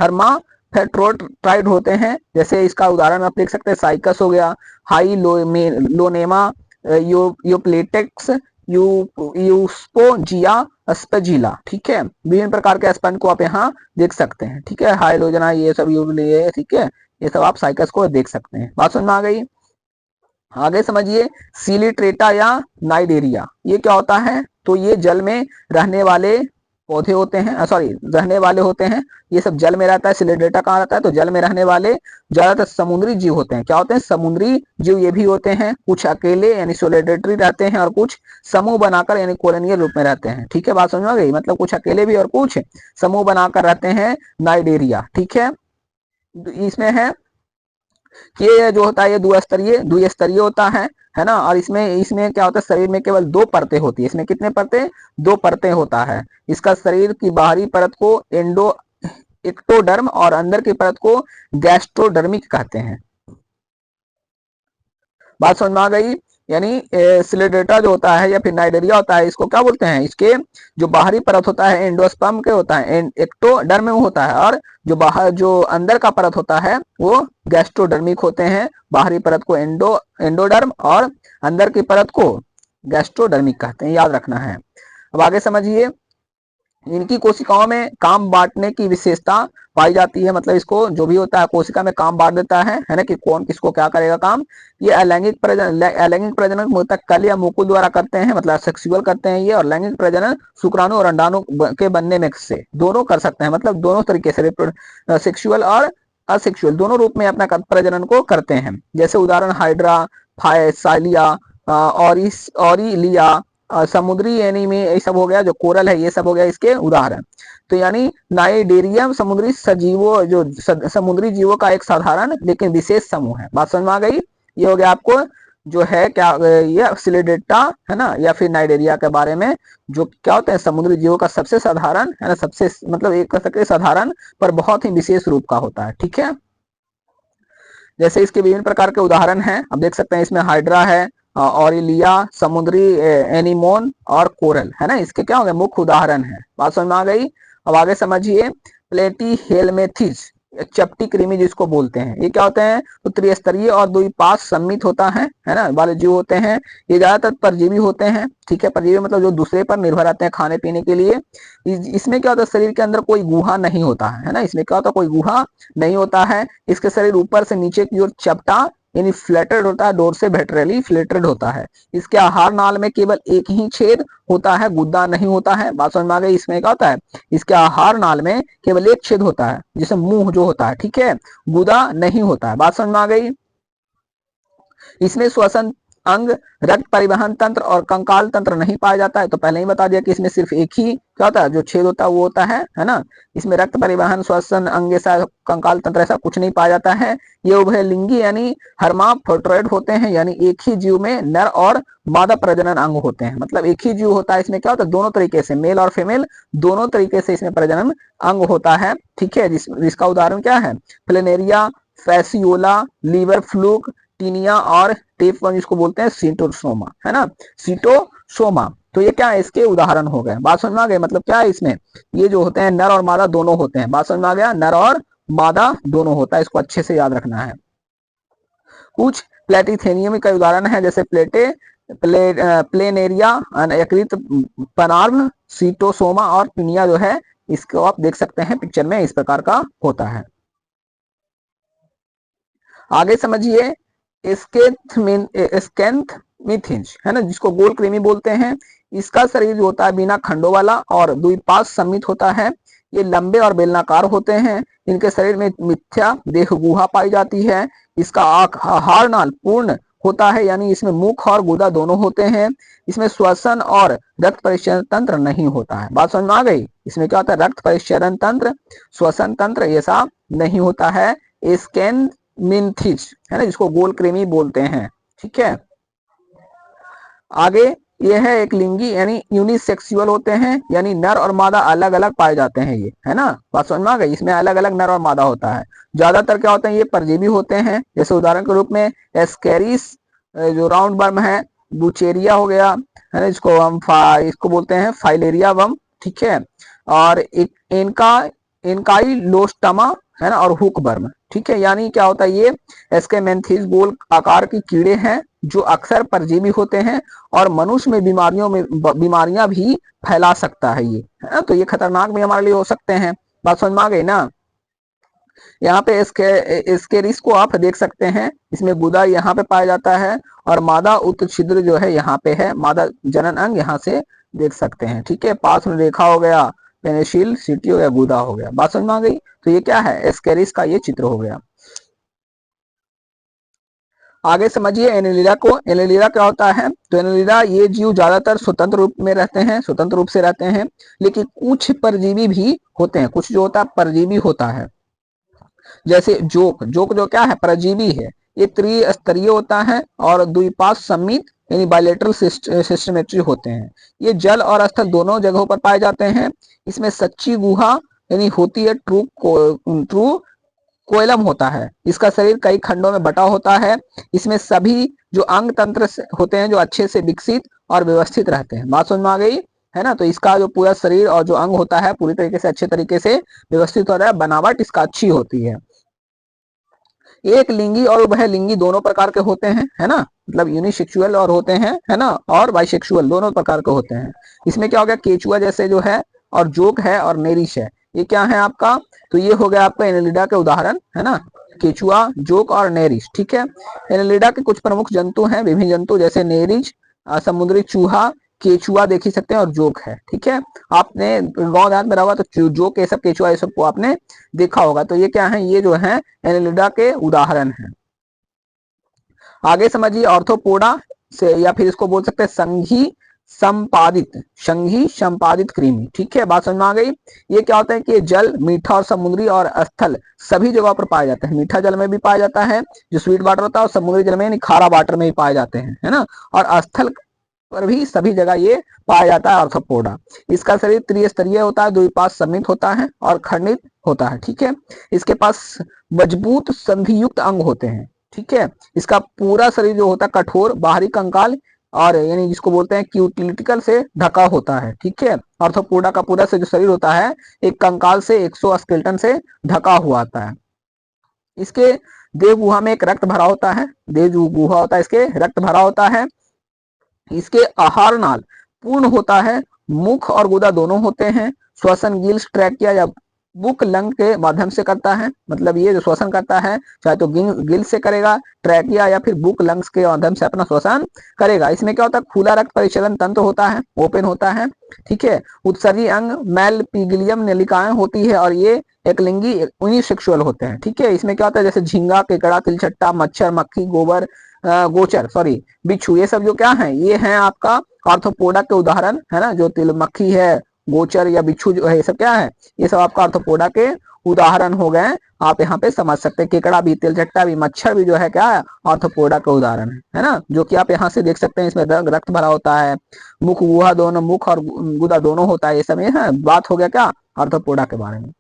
हर्माफ्रोट्राइड होते हैं। जैसे इसका उदाहरण आप देख सकते हैं, साइकस हो गया, हाई लोनेमा, योप्लेटेक्स, यूस्पोजिया, अस्पेजिला। ठीक है, विभिन्न प्रकार के स्पंज को आप यहाँ देख सकते हैं। ठीक है, हाइलोजना, ये सब ये, ठीक है, ये सब आप साइकस को देख सकते हैं। बात समझ में आ गई। आगे समझिए सिलिट्रेटा या नाइडेरिया, ये क्या होता है, तो ये जल में रहने वाले पौधे होते हैं, रहने वाले होते हैं। ये सब जल में रहता है। सिलिट्रेटा कहाँ रहता है, तो जल में रहने वाले ज्यादातर समुद्री जीव होते हैं। क्या होते हैं, समुद्री जीव ये भी होते हैं। कुछ अकेले यानी सोलिडेटरी रहते हैं, और कुछ समूह बनाकर यानी कॉलोनियल रूप में रहते हैं। ठीक है, बात समझ में आ गई, मतलब कुछ अकेले भी और कुछ समूह बनाकर रहते हैं, नाइडेरिया। ठीक है, इसमें है कि ये जो होता है ये द्विस्तरीय होता है ना। और इसमें क्या होता है, शरीर में केवल दो परतें होती है। इसमें कितने परतें, दो परतें होता है। इसका शरीर की बाहरी परत को एक्टोडर्म और अंदर की परत को गैस्ट्रोडर्मिक कहते हैं। बात समझ में आ गई। यानी सिलिडेटा जो होता है या फिर नाइडेरिया होता है, इसको क्या बोलते हैं, इसके जो बाहरी परत होता है एंडोस्पर्म के होता है, एक्टोडर्म होता है, और जो बाहर जो अंदर का परत होता है वो गैस्ट्रोडर्मिक होते हैं। बाहरी परत को एंडोडर्म और अंदर की परत को गैस्ट्रोडर्मिक कहते हैं, याद रखना है। अब आगे समझिए, इनकी कोशिकाओं में काम बांटने की विशेषता पाई जाती है, मतलब इसको जो भी होता है कोशिका में काम बांट देता है ना, कि कौन किसको क्या करेगा काम। ये अलैंगिक प्रजनन मुख्यतः कल या मुकुल द्वारा करते हैं, मतलब सेक्सुअल करते हैं ये, और लैंगिक प्रजनन शुक्राणु और अंडाणु के बनने में से दोनों कर सकते हैं, मतलब दोनों तरीके से सेक्सुअल और असेक्सुअल दोनों रूप में अपना प्रजनन को करते हैं। जैसे उदाहरण हाइड्रा, फायसाइलिया, ऑरिलिया, समुद्री एनीमी, ये सब हो गया, जो कोरल है ये सब हो गया इसके उदाहरण। तो यानी नाइडेरियम समुद्री सजीवों, जो समुद्री जीवों का एक साधारण लेकिन विशेष समूह है। बात समझ में आ गई। ये हो गया आपको जो है क्या, ये सिलिडेटा है ना, या फिर नाइडेरिया के बारे में, जो क्या होते हैं समुद्री जीवों का सबसे साधारण है ना, सबसे मतलब एक कह सकते साधारण पर बहुत ही विशेष रूप का होता है। ठीक है, जैसे इसके विभिन्न प्रकार के उदाहरण हैं, अब देख सकते हैं इसमें हाइड्रा है, ऑरिलिया, समुद्री एनीमोन और कोरल है ना, इसके क्या हो गए मुख्य उदाहरण है। बात समझ में आ गई। अब आगे समझिए, प्लेटीहेल्मेंथिस, चपटी कृमि जिसको बोलते हैं, ये क्या होते हैं, तो त्रिस्तरीय और द्विपार्श्व सम्मित होता है ना, वाले जीव होते हैं। ये ज्यादातर परजीवी होते हैं। ठीक है, परजीवी मतलब जो दूसरे पर निर्भर रहते हैं खाने पीने के लिए। इसमें क्या होता है, शरीर के अंदर कोई गुहा नहीं होता है ना, इसमें क्या होता है, कोई गुहा नहीं होता है। इसके शरीर ऊपर से नीचे की ओर चपटा यानी फ्लैटेड होता है, डोर से वेंट्रली फ्लैटेड होता है। इसके आहार नाल में केवल एक ही छेद होता है, गुद्दा नहीं होता है। बात समझ में आ गई। इसमें क्या होता है, इसके आहार नाल में केवल एक छेद होता है, जैसे मुंह जो होता है, ठीक है, गुदा नहीं होता है। बात समझ में आ गई। इसमें श्वसन अंग, रक्त परिवहन तंत्र और कंकाल तंत्र नहीं पाया जाता है। तो पहले ही बता दिया कि इसमें सिर्फ एक ही क्या होता है, जो छेद होता है वो होता है ना। इसमें रक्त परिवहन, श्वसन अंग, ऐसा कंकाल तंत्र ऐसा कुछ नहीं पाया जाता है। ये उभयलिंगी यानी हर्माफ्रोडिट होते हैं, यानी एक ही जीव में नर और मादा प्रजनन अंग होते हैं। मतलब एक ही जीव होता है, इसमें क्या होता है, दोनों तरीके से मेल और फीमेल दोनों तरीके से इसमें प्रजनन अंग होता है। ठीक है, जिसका उदाहरण क्या है, planaria, fasciola, liver fluke, taenia और टेपवर्म जिसको बोलते हैं सीटोसोमा, है ना, सीटोसोमा। तो ये क्या है, इसके उदाहरण हो गए। बात समझ में आ गए। मतलब क्या है इसमें, ये जो होते हैं नर और मादा दोनों होते हैं। बात समझ में आ गया, नर और मादा दोनों होता है, इसको अच्छे से याद रखना है। कुछ प्लेटिथेनियम का उदाहरण है, जैसे प्लेनेरिया, यकृत पनार्भ, सीटोसोमा और टीनिया जो है, इसको आप देख सकते हैं पिक्चर में, इस प्रकार का होता है। आगे समझिए, स्कैंथमिथिंस है ना, जिसको गोल कृमि बोलते हैं। इसका शरीर जो होता है बिना खंडों वाला और द्विपार्श्व सम्मित होता है। ये लंबे और बेलनाकार होते हैं। इनके शरीर में मिथ्या देह गुहा पाई जाती है। इसका आहार नाल पूर्ण होता है, यानी इसमें मुख और गुदा दोनों होते हैं। इसमें श्वसन और रक्त परिचरण तंत्र नहीं होता है। बात समझ में आ गई। इसमें क्या होता है, रक्त परिचरण तंत्र, श्वसन तंत्र ऐसा नहीं होता है। स्कैन मिन्थिस है ना, जिसको गोल कृमि बोलते हैं। ठीक है, आगे ये है एक लिंगी यानी यूनिसेक्सुअल होते हैं, यानी नर और मादा अलग अलग पाए जाते हैं ये, है ना। बात समझ में आ गई। इसमें अलग अलग नर और मादा होता है। ज्यादातर क्या होते हैं, ये परजीवी होते हैं। जैसे उदाहरण के रूप में एस्केरिस जो राउंड वर्म है, बुचेरिया हो गया, है ना, इसको हम इसको बोलते हैं फाइलेरिया वर्म। ठीक है, और इनकाई लोस्टमा है ना, और हुक वर्म। ठीक है, यानी क्या होता है, ये एस्केमेंथिस गोल आकार की कीड़े हैं जो अक्सर परजीवी होते हैं और मनुष्य में बीमारियां भी फैला सकता है ये, है ना। तो ये खतरनाक भी हमारे लिए हो सकते हैं। बात समझ में आ गई ना। यहाँ पे स्केरिस को आप देख सकते हैं, इसमें गुदा यहाँ पे पाया जाता है और मादा उत्तर छिद्र जो है यहाँ पे है, मादा जनन अंग यहाँ से देख सकते हैं। ठीक है, पास में रेखा हो गया, पेनिसिल सिटी हो गया, गुदा हो गया। बात समझ में आ गई। तो ये क्या है, एस्केरिस का ये चित्र हो गया। आगे समझिए एनेलिडा को। एनेलिडा क्या होता है, तो एनेलिडा ये जीव ज्यादातर स्वतंत्र रूप में रहते हैं, स्वतंत्र रूप से रहते हैं, लेकिन कुछ परजीवी भी होते हैं। कुछ जो होता है परजीवी होता है, जैसे जोक। जोक जो क्या है, परजीवी है। ये त्रिस्तरीय होता है और द्विपार्श्व सम्मित यानी बायलेटरल सिस्टमेट्री होते हैं। ये जल और स्थल दोनों जगहों पर पाए जाते हैं। इसमें सच्ची गुहा यानी होती है, ट्रू कोएलम होता है। इसका शरीर कई खंडों में बटा होता है। इसमें सभी जो अंग तंत्र होते हैं जो अच्छे से विकसित और व्यवस्थित रहते हैं। बात समझ में आ गई है ना। तो इसका जो पूरा शरीर और जो अंग होता है पूरी तरीके से अच्छे तरीके से व्यवस्थित हो रहा है, बनावट इसका अच्छी होती है। एक लिंगी और उभय लिंगी दोनों प्रकार के होते हैं, है ना, मतलब यूनिसेक्सुअल और होते हैं, है ना, और बाइसेक्सुअल दोनों प्रकार के होते हैं। इसमें क्या हो गया, केचुआ जैसे जो है और जोक है और नेरिश है, ये क्या है आपका, तो ये हो गया आपका एनेलिडा के उदाहरण, है ना, केचुआ, जोक और नेरिश। ठीक है। एनेलिडा के कुछ प्रमुख जंतु हैं, विभिन्न जंतु, जैसे नेरिज, समुद्री चूहा, केचुआ देख ही सकते हैं, और जोक है। ठीक है। आपने गांव देहात में रहा तो जोक ये सब, केचुआ ये सब को आपने देखा होगा। तो ये क्या है, ये जो है एनेलिडा के उदाहरण है। आगे समझिए ऑर्थोपोडा से, या फिर इसको बोल सकते हैं संघी संपादित कृमि। ठीक है, बात समझ में आ गई। ये क्या होता है कि जल, मीठा और समुद्री और स्थल सभी जगह पर पाए जाते हैं। मीठा जल में भी पाया जाता है जो स्वीट वाटर होता है, और समुद्री जल में खारा वाटर में भी पाए जाते हैं, है ना, और स्थल पर भी सभी जगह ये पाया जाता है ऑर्थोपोडा। इसका शरीर त्रिस्तरीय होता है, द्विपाद सममित होता है और खंडित होता है। ठीक है। इसके पास मजबूत संधियुक्त अंग होते हैं। ठीक है। इसका पूरा शरीर जो होता है कठोर बाहरी कंकाल और यानी जिसको बोलते हैं क्यूटिलिटिकल से ढका होता है। ठीक है। ऑर्थोपोडा का पूरा से जो शरीर होता है एक कंकाल से, एक्सोस्केलेटन से ढका हुआ आता है। इसके देह गुहा में एक रक्त भरा होता है, देह जो गुहा होता है इसके रक्त भरा होता है। इसके आहार नाल पूर्ण होता है, मुख और गुदा दोनों होते हैं। श्वसन गिल्स, ट्रैकिया या बुक लंग के माध्यम से करता है, मतलब ये जो श्वसन करता है चाहे तो गिल से करेगा, ट्रैकिया या फिर बुक लंग्स के माध्यम से अपना श्वसन करेगा। इसमें क्या होता है, खुला रक्त परिचलन तंत्र होता है, ओपन होता है। ठीक है। उत्सर्गी अंग मेलपिगिलियम नलिकाएं होती है, और ये एक लिंगी यूनिसेक्सुअल होते हैं। ठीक है। इसमें क्या होता है, जैसे झींगा, केकड़ा, तिलचट्टा, मच्छर, मक्खी, गोबर, गोचर, सॉरी, बिच्छू, ये सब जो क्या है, ये है आपका आर्थोपोडा के उदाहरण, है ना, जो तिल मक्खी है, गोचर या बिच्छू जो है, ये सब क्या है, ये सब आपका आर्थोपोडा के उदाहरण हो गए। आप यहाँ पे समझ सकते हैं, केकड़ा भी, तिलचट्टा भी, मच्छर भी जो है क्या है, आर्थोपोडा का उदाहरण है ना, जो कि आप यहाँ से देख सकते हैं। इसमें रक्त भरा होता है, मुख गुहा दोनों, मुख और गुदा दोनों होता है, ये सब है। बात हो गया क्या आर्थोपोडा के बारे में।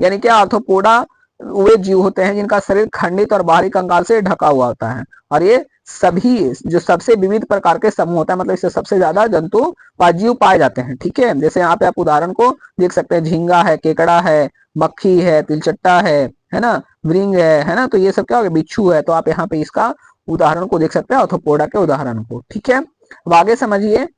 यानी क्या, आर्थोपोडा वे जीव होते हैं जिनका शरीर खंडित और बाहरी कंकाल से ढका हुआ होता है, और ये सभी जो सबसे विविध प्रकार के समूह होता है, मतलब इससे सबसे ज्यादा जंतु जीव पाए जाते हैं। ठीक है। जैसे यहाँ पे आप उदाहरण को देख सकते हैं, झींगा है, केकड़ा है, मक्खी है, तिलचट्टा है ना, व्रिंग है ना, तो ये सब क्या हो गया, बिच्छू है। तो आप यहाँ पे इसका उदाहरण को देख सकते हैं, आर्थोपोडा के उदाहरण को। ठीक है। अब आगे समझिए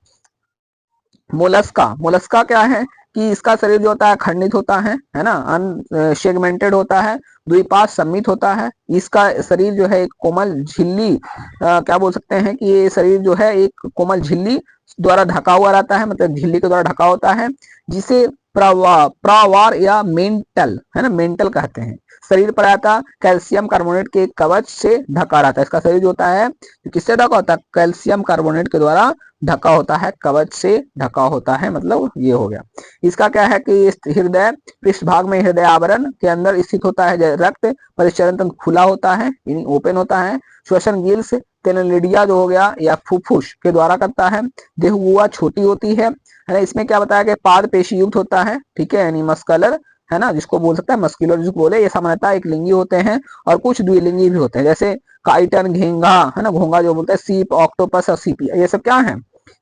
मोलस्का। मोलस्का क्या है कि इसका शरीर जो होता है खंडित होता है ना, अनसेगमेंटेड होता है, द्विपाद सममित होता है। इसका शरीर जो है एक कोमल झिल्ली, क्या बोल सकते हैं कि ये शरीर जो है एक कोमल झिल्ली द्वारा ढका हुआ रहता है, मतलब झिल्ली के द्वारा ढका होता है, जिसे प्रावार या मेंटल, है ना, मेंटल कहते हैं। शरीर पर आता कैल्शियम कार्बोनेट के कवच से ढका रहता है। इसका शरीर जो होता है किससे ढका होता है, कैल्शियम कार्बोनेट के द्वारा ढका होता है, कवच से ढका होता है, मतलब ये हो गया। इसका क्या है कि हृदय पृष्ठभाग में, हृदय आवरण के अंदर स्थित होता है। रक्त परिचलन तंत्र खुला होता है, यानी ओपन होता है। श्वसन गिल्स तेनलिडिया जो हो गया या फुफ्फुस के द्वारा करता है। देहगुहा छोटी होती है ना। इसमें क्या बताया कि पाद पेशी युक्त होता है। ठीक है, यानी मस्कलर, है ना, जिसको बोल सकता है मस्कुलर, जिसको बोले, ये सामान्यतः एक लिंगी होते हैं, और कुछ द्विलिंगी भी होते हैं, जैसे काइटन, घेंगा, है ना, घोंगा जो बोलते हैं, सीप, ऑक्टोपस और सीपी, ये सब क्या है,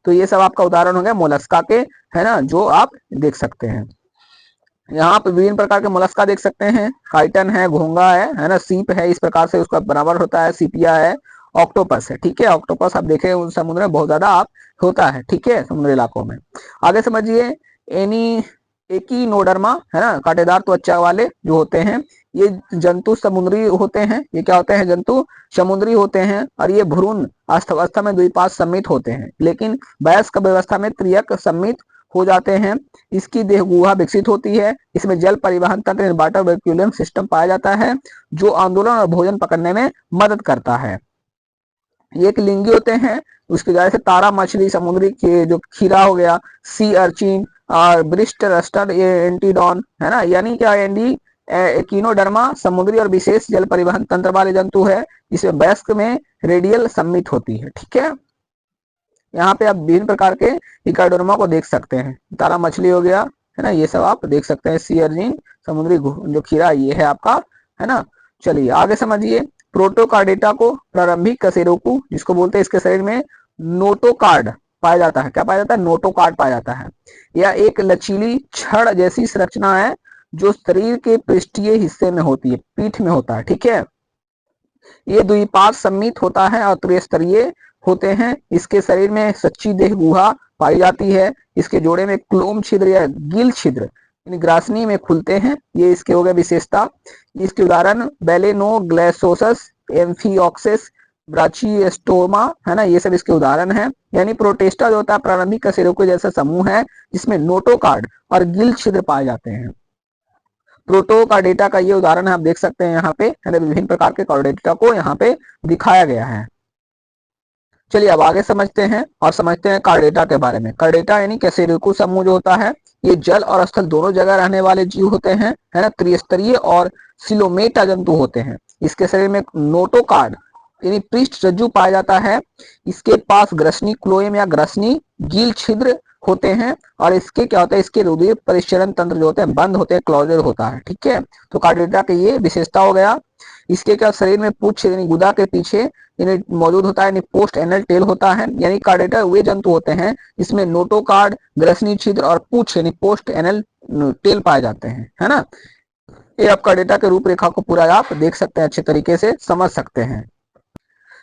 तो ये सब आपका उदाहरण हो गया मोलस्का के, है ना, जो आप देख सकते हैं। यहाँ पे विभिन्न प्रकार के मोलस्का देख सकते हैं, काइटन है, घोंगा है ना, सीप है, इस प्रकार से उसका बराबर होता है, सीपिया है, ऑक्टोपस है। ठीक है। ऑक्टोपस आप देखे उस समुद्र में बहुत ज्यादा आप होता है। ठीक है, समुद्री इलाकों में। आगे समझिए एनी एकिनोडर्मा, है ना, कांटेदार त्वचा वाले जो होते हैं, ये जंतु समुद्री होते हैं। ये क्या होते हैं, जंतु समुद्री होते हैं, और ये भ्रूण अवस्था में द्विपाद सममित होते हैं, लेकिन वयस्क अवस्था में त्रियक सममित हो जाते हैं। इसकी देह गुहा विकसित होती है। इसमें जल परिवहन तंत्र, वाटर वेक्यूलम सिस्टम पाया जाता है, जो आंदोलन और भोजन पकड़ने में मदद करता है। ये एक लिंगी होते हैं। उसकी वजह से तारा मछली, समुद्री के जो खीरा हो गया, सी अर्चिन और ब्रिस्ट रस्टर, ये एंटीडॉन, है ना, यानी क्या, एंडी एकिनोडर्मा समुद्री और विशेष जल परिवहन तंत्र वाले जंतु है, जिसमें वयस्क में रेडियल सम्मित होती है। ठीक है। यहाँ पे आप विभिन्न प्रकार के इकाडोर्मा को देख सकते हैं, तारा मछली हो गया, है ना, ये सब आप देख सकते हैं, सी अर्जिन, समुद्री जो खीरा, ये है आपका है ना। चलिए आगे समझिए, प्रोटोकार्डेटा को प्रारंभिक कशेरुकी जिसको बोलते हैं, इसके शरीर में नोटोकार्ड पाया जाता है। क्या पाया जाता है? नोटोकार्ड पाया जाता है। यह एक लचीली छड़ जैसी संरचना है जो शरीर के पृष्ठीय हिस्से में होती है, पीठ में होता है। ठीक है, ये द्विपाद सम्मित होता है और त्रिस्तरीय होते हैं। इसके शरीर में सच्ची देह गुहा पाई जाती है। इसके जोड़े में क्लोम छिद्र या गिल छिद्र ग्रासनी में खुलते हैं। ये इसके हो गए विशेषता। इसके उदाहरण बेलेनोग्लेसोसस, एम्फिओक्सिस, ब्राचियोस्टोमा, है ना, ये सब इसके उदाहरण हैं। यानी प्रोटेस्टा जो होता है प्रारंभिक कशेरुकी जैसा समूह है जिसमें नोटोकार्ड और गिल छिद्र पाए जाते हैं। प्रोटोकार्डेटा का ये उदाहरण है, आप देख सकते हैं यहाँ पे, है ना, विभिन्न प्रकार के कार्डेटा को यहाँ पे दिखाया गया है। चलिए अब आगे समझते हैं और समझते हैं कार्डेटा के बारे में। कार्डेटा यानी कशेरुकी समूह जो होता है, ये जल और स्थल दोनों जगह रहने वाले जीव होते हैं, है ना, त्रिस्तरीय और सिलोमेटा जंतु होते हैं। इसके शरीर में नोटोकार्ड यानी पृष्ठ रज्जु पाया जाता है। इसके पास ग्रसनी क्लोएम या ग्रसनी गिल छिद्र होते हैं और इसके क्या होता है, इसके रुधिर परिचरण तंत्र जो होते हैं बंद होते हैं, क्लोजर होता है। ठीक है, तो कार्डेटा के ये विशेषता हो गया। इसके क्या शरीर में पूंछ यानी गुदा के पीछे यानी मौजूद होता है, यानी पोस्ट एनल टेल होता है। यानी कार्डेटा वे जंतु होते हैं इसमें नोटोकार्ड, ग्रसनी छिद्र और पूंछ यानी पोस्ट एनल टेल पाए जाते हैं, है ना। ये आप कार्डेटा के रूपरेखा को पूरा आप देख सकते हैं, अच्छे तरीके से समझ सकते हैं।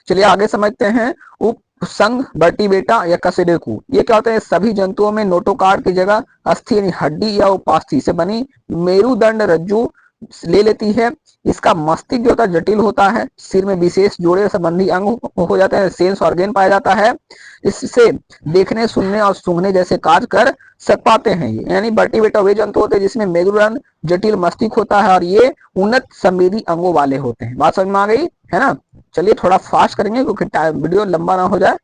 चलिए आगे समझते हैं उपसंग वर्टिब्रेटा या कशेरुकी। ये क्या होता है? सभी जंतुओं में नोटोकार्ड की जगह अस्थि यानी हड्डी या उपास्थि से बनी मेरुदंड रज्जु ले लेती है। इसका मस्तिष्क जो होता है जटिल होता है। सिर में विशेष जोड़े संबंधी अंग हो जाते हैं, सेंस ऑर्गन पाया जाता है। इससे देखने, सुनने और सूंघने जैसे कार्य कर सक पाते हैं। यानी वर्टिब्रेटा वे जंतु होते हैं जिसमें मेरुदंड जटिल मस्तिष्क होता है और ये उन्नत संवेदी अंगों वाले होते हैं। बात समझ में आ गई, है ना। चलिए थोड़ा फास्ट करेंगे क्योंकि वीडियो लंबा ना हो जाए।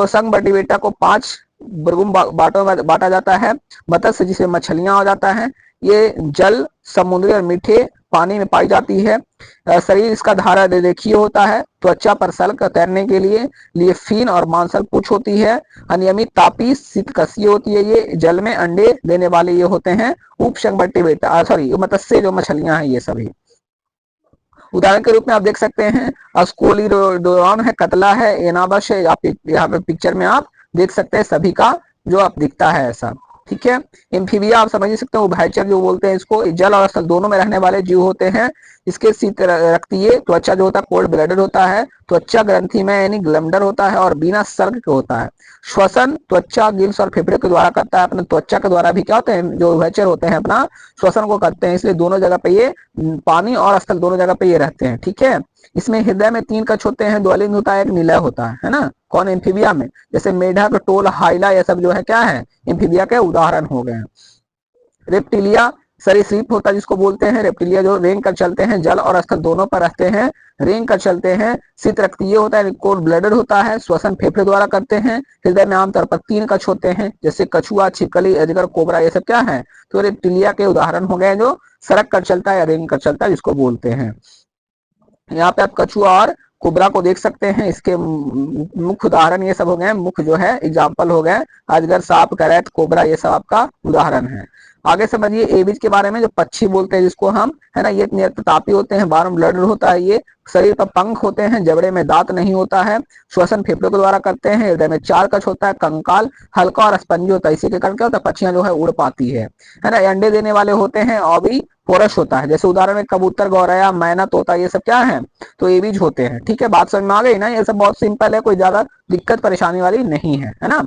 संघ वर्टिब्रेटा को 5 वर्गों बांटों में बांटा जाता है। मत्स्य जिसमें मछलियां हो जाता है, ये जल, समुद्री और मीठे पानी में पाई जाती है। शरीर इसका धारा रेखीय होता है। त्वचा पर सल्क तैरने के लिए फिन और मांसल पूंछ होती है। अनियमित तापी शीतकशीय होती है। ये जल में अंडे देने वाले ये होते हैं उपसंघ वर्टिब्रेटा, सॉरी मत्स्य जो मछलियां हैं ये सभी। उदाहरण के रूप में आप देख सकते हैं अस्कोलिडोन है, कतला है, एनाबस है। आप यहाँ पे पिक्चर में आप देख सकते हैं सभी का जो आप दिखता है ऐसा। ठीक है, एम्फीबिया आप समझ सकते हो, उभयचर जो बोलते हैं इसको, जल और स्थल दोनों में रहने वाले जीव होते हैं। इसके शीत रक्तीय त्वचा जो होता है कोल्ड ब्लडेड होता है। त्वचा ग्रंथि में यानी ग्लमडर होता है और बिना सर्ग के होता है। श्वसन त्वचा, गिल्स और फेफड़े के द्वारा करता है। अपने त्वचा के द्वारा भी क्या होते हैं, जो उभयचर होते हैं अपना श्वसन को करते हैं। इसलिए दोनों जगह पे ये पानी और स्थल दोनों जगह पे ये रहते हैं। ठीक है, इसमें हृदय में 3 कक्ष होते हैं, द्वलिंग होता है, एक निलय होता है ना। कौन? एम्फीबिया में। जैसे मेढक, टोल, हाइला ये सब जो है क्या है, एम्फीबिया के उदाहरण हो गए। रेप्टिलिया सरीसृप होता है जिसको बोलते हैं। रेप्टिलिया जो रेंग कर चलते हैं, जल और स्थल दोनों पर रहते हैं, रेंग कर चलते हैं। शीत रक्तीय होता है, कोल्ड ब्लडेड होता है। श्वसन फेफड़े द्वारा करते हैं। हृदय में आमतौर पर 3 कक्ष होते हैं, जैसे कछुआ, छिपकली, अजगर, कोबरा ये सब क्या है, तो रेप्टिलिया के उदाहरण हो गए जो सड़क कर चलता है या रेंग कर चलता है जिसको बोलते हैं। यहाँ पे आप कछुआ और कोबरा को देख सकते हैं। इसके मुख्य उदाहरण ये सब हो गए, मुख्य जो है एग्जाम्पल हो गए अजगर, सांप, करैट, कोबरा ये सब आपका उदाहरण है। आगे समझिए एविज के बारे में, जो पक्षी बोलते हैं जिसको हम, है ना, ये निरतापी होते हैं, वार्म ब्लड होता है। ये शरीर पर पंख होते हैं, जबड़े में दांत नहीं होता है। श्वसन फेफड़े के द्वारा करते हैं। हृदय में 4 कक्ष होता है। कंकाल हल्का और स्पंजी होता है। इसी के कारण क्या होता है, पक्षियां जो है उड़ पाती है ना। अंडे देने वाले होते हैं और भी पोरस होता है। जैसे उदाहरण में कबूतर, गौरैया, मैना, तोता ये सब क्या है, तो एविज होते हैं। ठीक है, बात समझ में आ गई ना। ये सब बहुत सिंपल है, कोई ज्यादा दिक्कत परेशानी वाली नहीं है ना।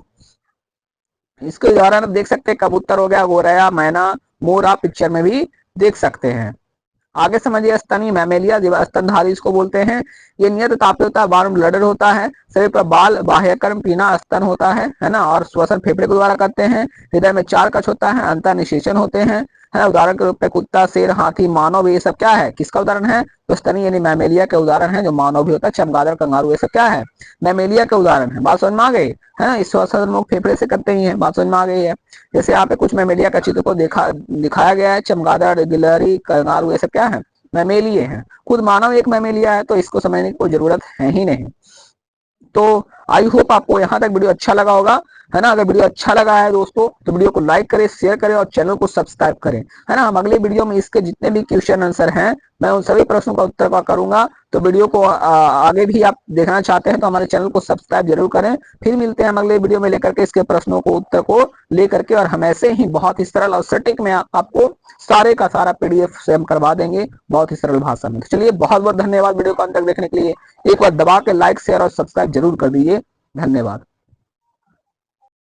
इसके उदाहरण आप देख सकते हैं, कबूतर हो गया, गौरैया, मैना, मोर आप पिक्चर में भी देख सकते हैं। आगे समझिए स्तनी मैमेलिया, स्तनधारी इसको बोलते हैं। ये नियत तापी होता है, वार्म ब्लडेड होता है। शरीर पर बाल, बाह्यकर्म, पीना, स्तन होता है ना, और श्वसन फेफड़े के द्वारा करते हैं। हृदय में 4 कक्ष होता है, अंतर निषेचन होते हैं, है ना। उदाहरण के रूप में कुत्ता, शेर, हाथी, मानव ये सब क्या है, किसका उदाहरण है, तो स्तनी यानी मैमेलिया के उदाहरण है। जो मानव भी होता है, चमगादड़, कंगारू ये सब क्या है, मैमेलिया के उदाहरण है। बात समझ में आ गई, है ना। इस श्वसन लोग फेफड़े से करते ही है, बात समझ में आ गई है। जैसे यहाँ पे कुछ मैमेलिया का चित्र को दिखाया गया है। चमगादड़, गिलहरी, कंगारू ये सब क्या है, मैमेलिए हैं। खुद मानव एक मैमेलिया है, तो इसको समझने की कोई जरूरत है ही नहीं। तो आई होप आपको यहाँ तक वीडियो अच्छा लगा होगा, है ना। अगर वीडियो अच्छा लगा है दोस्तों तो वीडियो को लाइक करें, शेयर करें और चैनल को सब्सक्राइब करें, है ना। हम अगले वीडियो में इसके जितने भी क्वेश्चन आंसर हैं मैं उन सभी प्रश्नों का उत्तर करूंगा। तो वीडियो को आगे भी आप देखना चाहते हैं तो हमारे चैनल को सब्सक्राइब जरूर करें। फिर मिलते हैं हम अगले वीडियो में लेकर के इसके प्रश्नों को उत्तर को लेकर के, और हम ऐसे ही बहुत ही सरल और सटीक में आपको सारे का सारा पीडीएफ से हम करवा देंगे बहुत ही सरल भाषा में। तो चलिए बहुत बहुत धन्यवाद वीडियो को अंत तक देखने के लिए। एक बार दबा के लाइक शेयर और सब्सक्राइब जरूर कर दीजिए। धन्यवाद।